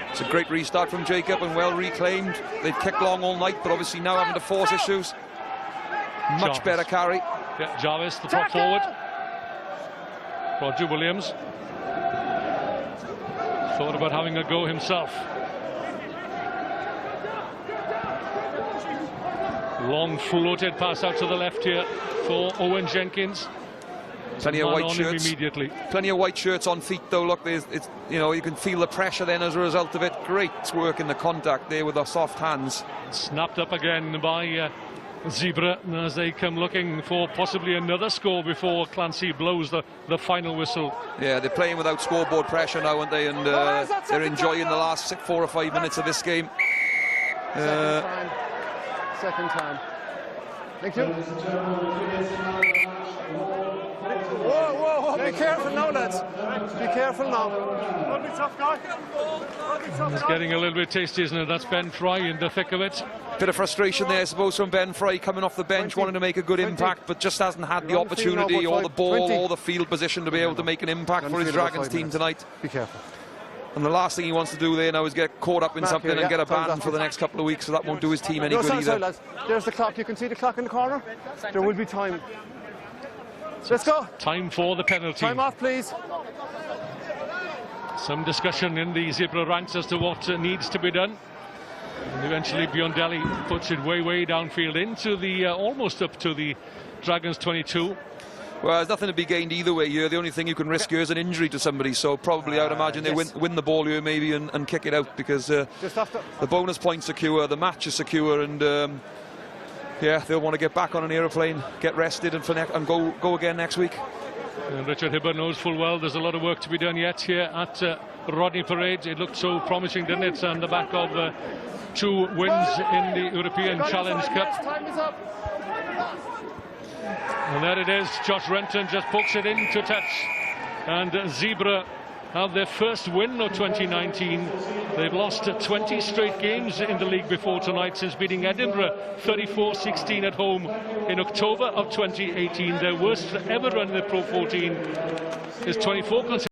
It's a great restart from Jacob and well reclaimed. They'd kicked long all night, but obviously now having to force issues. Much better carry. Yeah, Jarvis, the prop forward. Roger Williams thought about having a go himself. Long floated pass out to the left here for Owen Jenkins. Plenty of white shirts. Immediately. Plenty of white shirts on feet though. Look, it's, you know, you can feel the pressure then as a result of it. Great work in the contact there with the soft hands. Snapped up again by Zebre as they come looking for possibly another score before Clancy blows the final whistle. Yeah, they're playing without scoreboard pressure now, aren't they? And they're enjoying the last 4 or 5 minutes of this game. Second time. Thank you. Whoa, be careful now, lads. Be careful now. Rugby tough guy. It's getting a little bit tasty, isn't it? That's Ben Fry in the thick of it. Bit of frustration there, I suppose, from Ben Fry coming off the bench, wanting to make a good impact, but just hasn't had the opportunity or the ball or the field position to be able to make an impact for his Dragons team tonight. Be careful. And the last thing he wants to do there now is get caught up in something and get a ban for the next couple of weeks, so that won't do his team any good either. Sorry, lads. There's the clock. You can see the clock in the corner. There will be time. Let's go. Time for the penalty. Time off, please. Some discussion in the Zebre ranks as to what needs to be done. And eventually Biondelli puts it way downfield into the almost up to the Dragons 22. Well, there's nothing to be gained either way here. The only thing you can risk here is an injury to somebody, so probably I'd imagine they win the ball here maybe and kick it out, because the bonus point's secure, the match is secure, and yeah, they'll want to get back on an aeroplane, get rested, and go again next week. And Richard Hibber knows full well there's a lot of work to be done yet here at Rodney Parade. It looked so promising, didn't it, on the back of 2 wins in the European Challenge Cup. Time is up. And there it is, Josh Renton just pokes it into touch, and Zebre have their first win of 2019. They've lost 20 straight games in the league before tonight since beating Edinburgh 34-16 at home in October of 2018. Their worst ever run in the Pro 14 is 24 consecutive.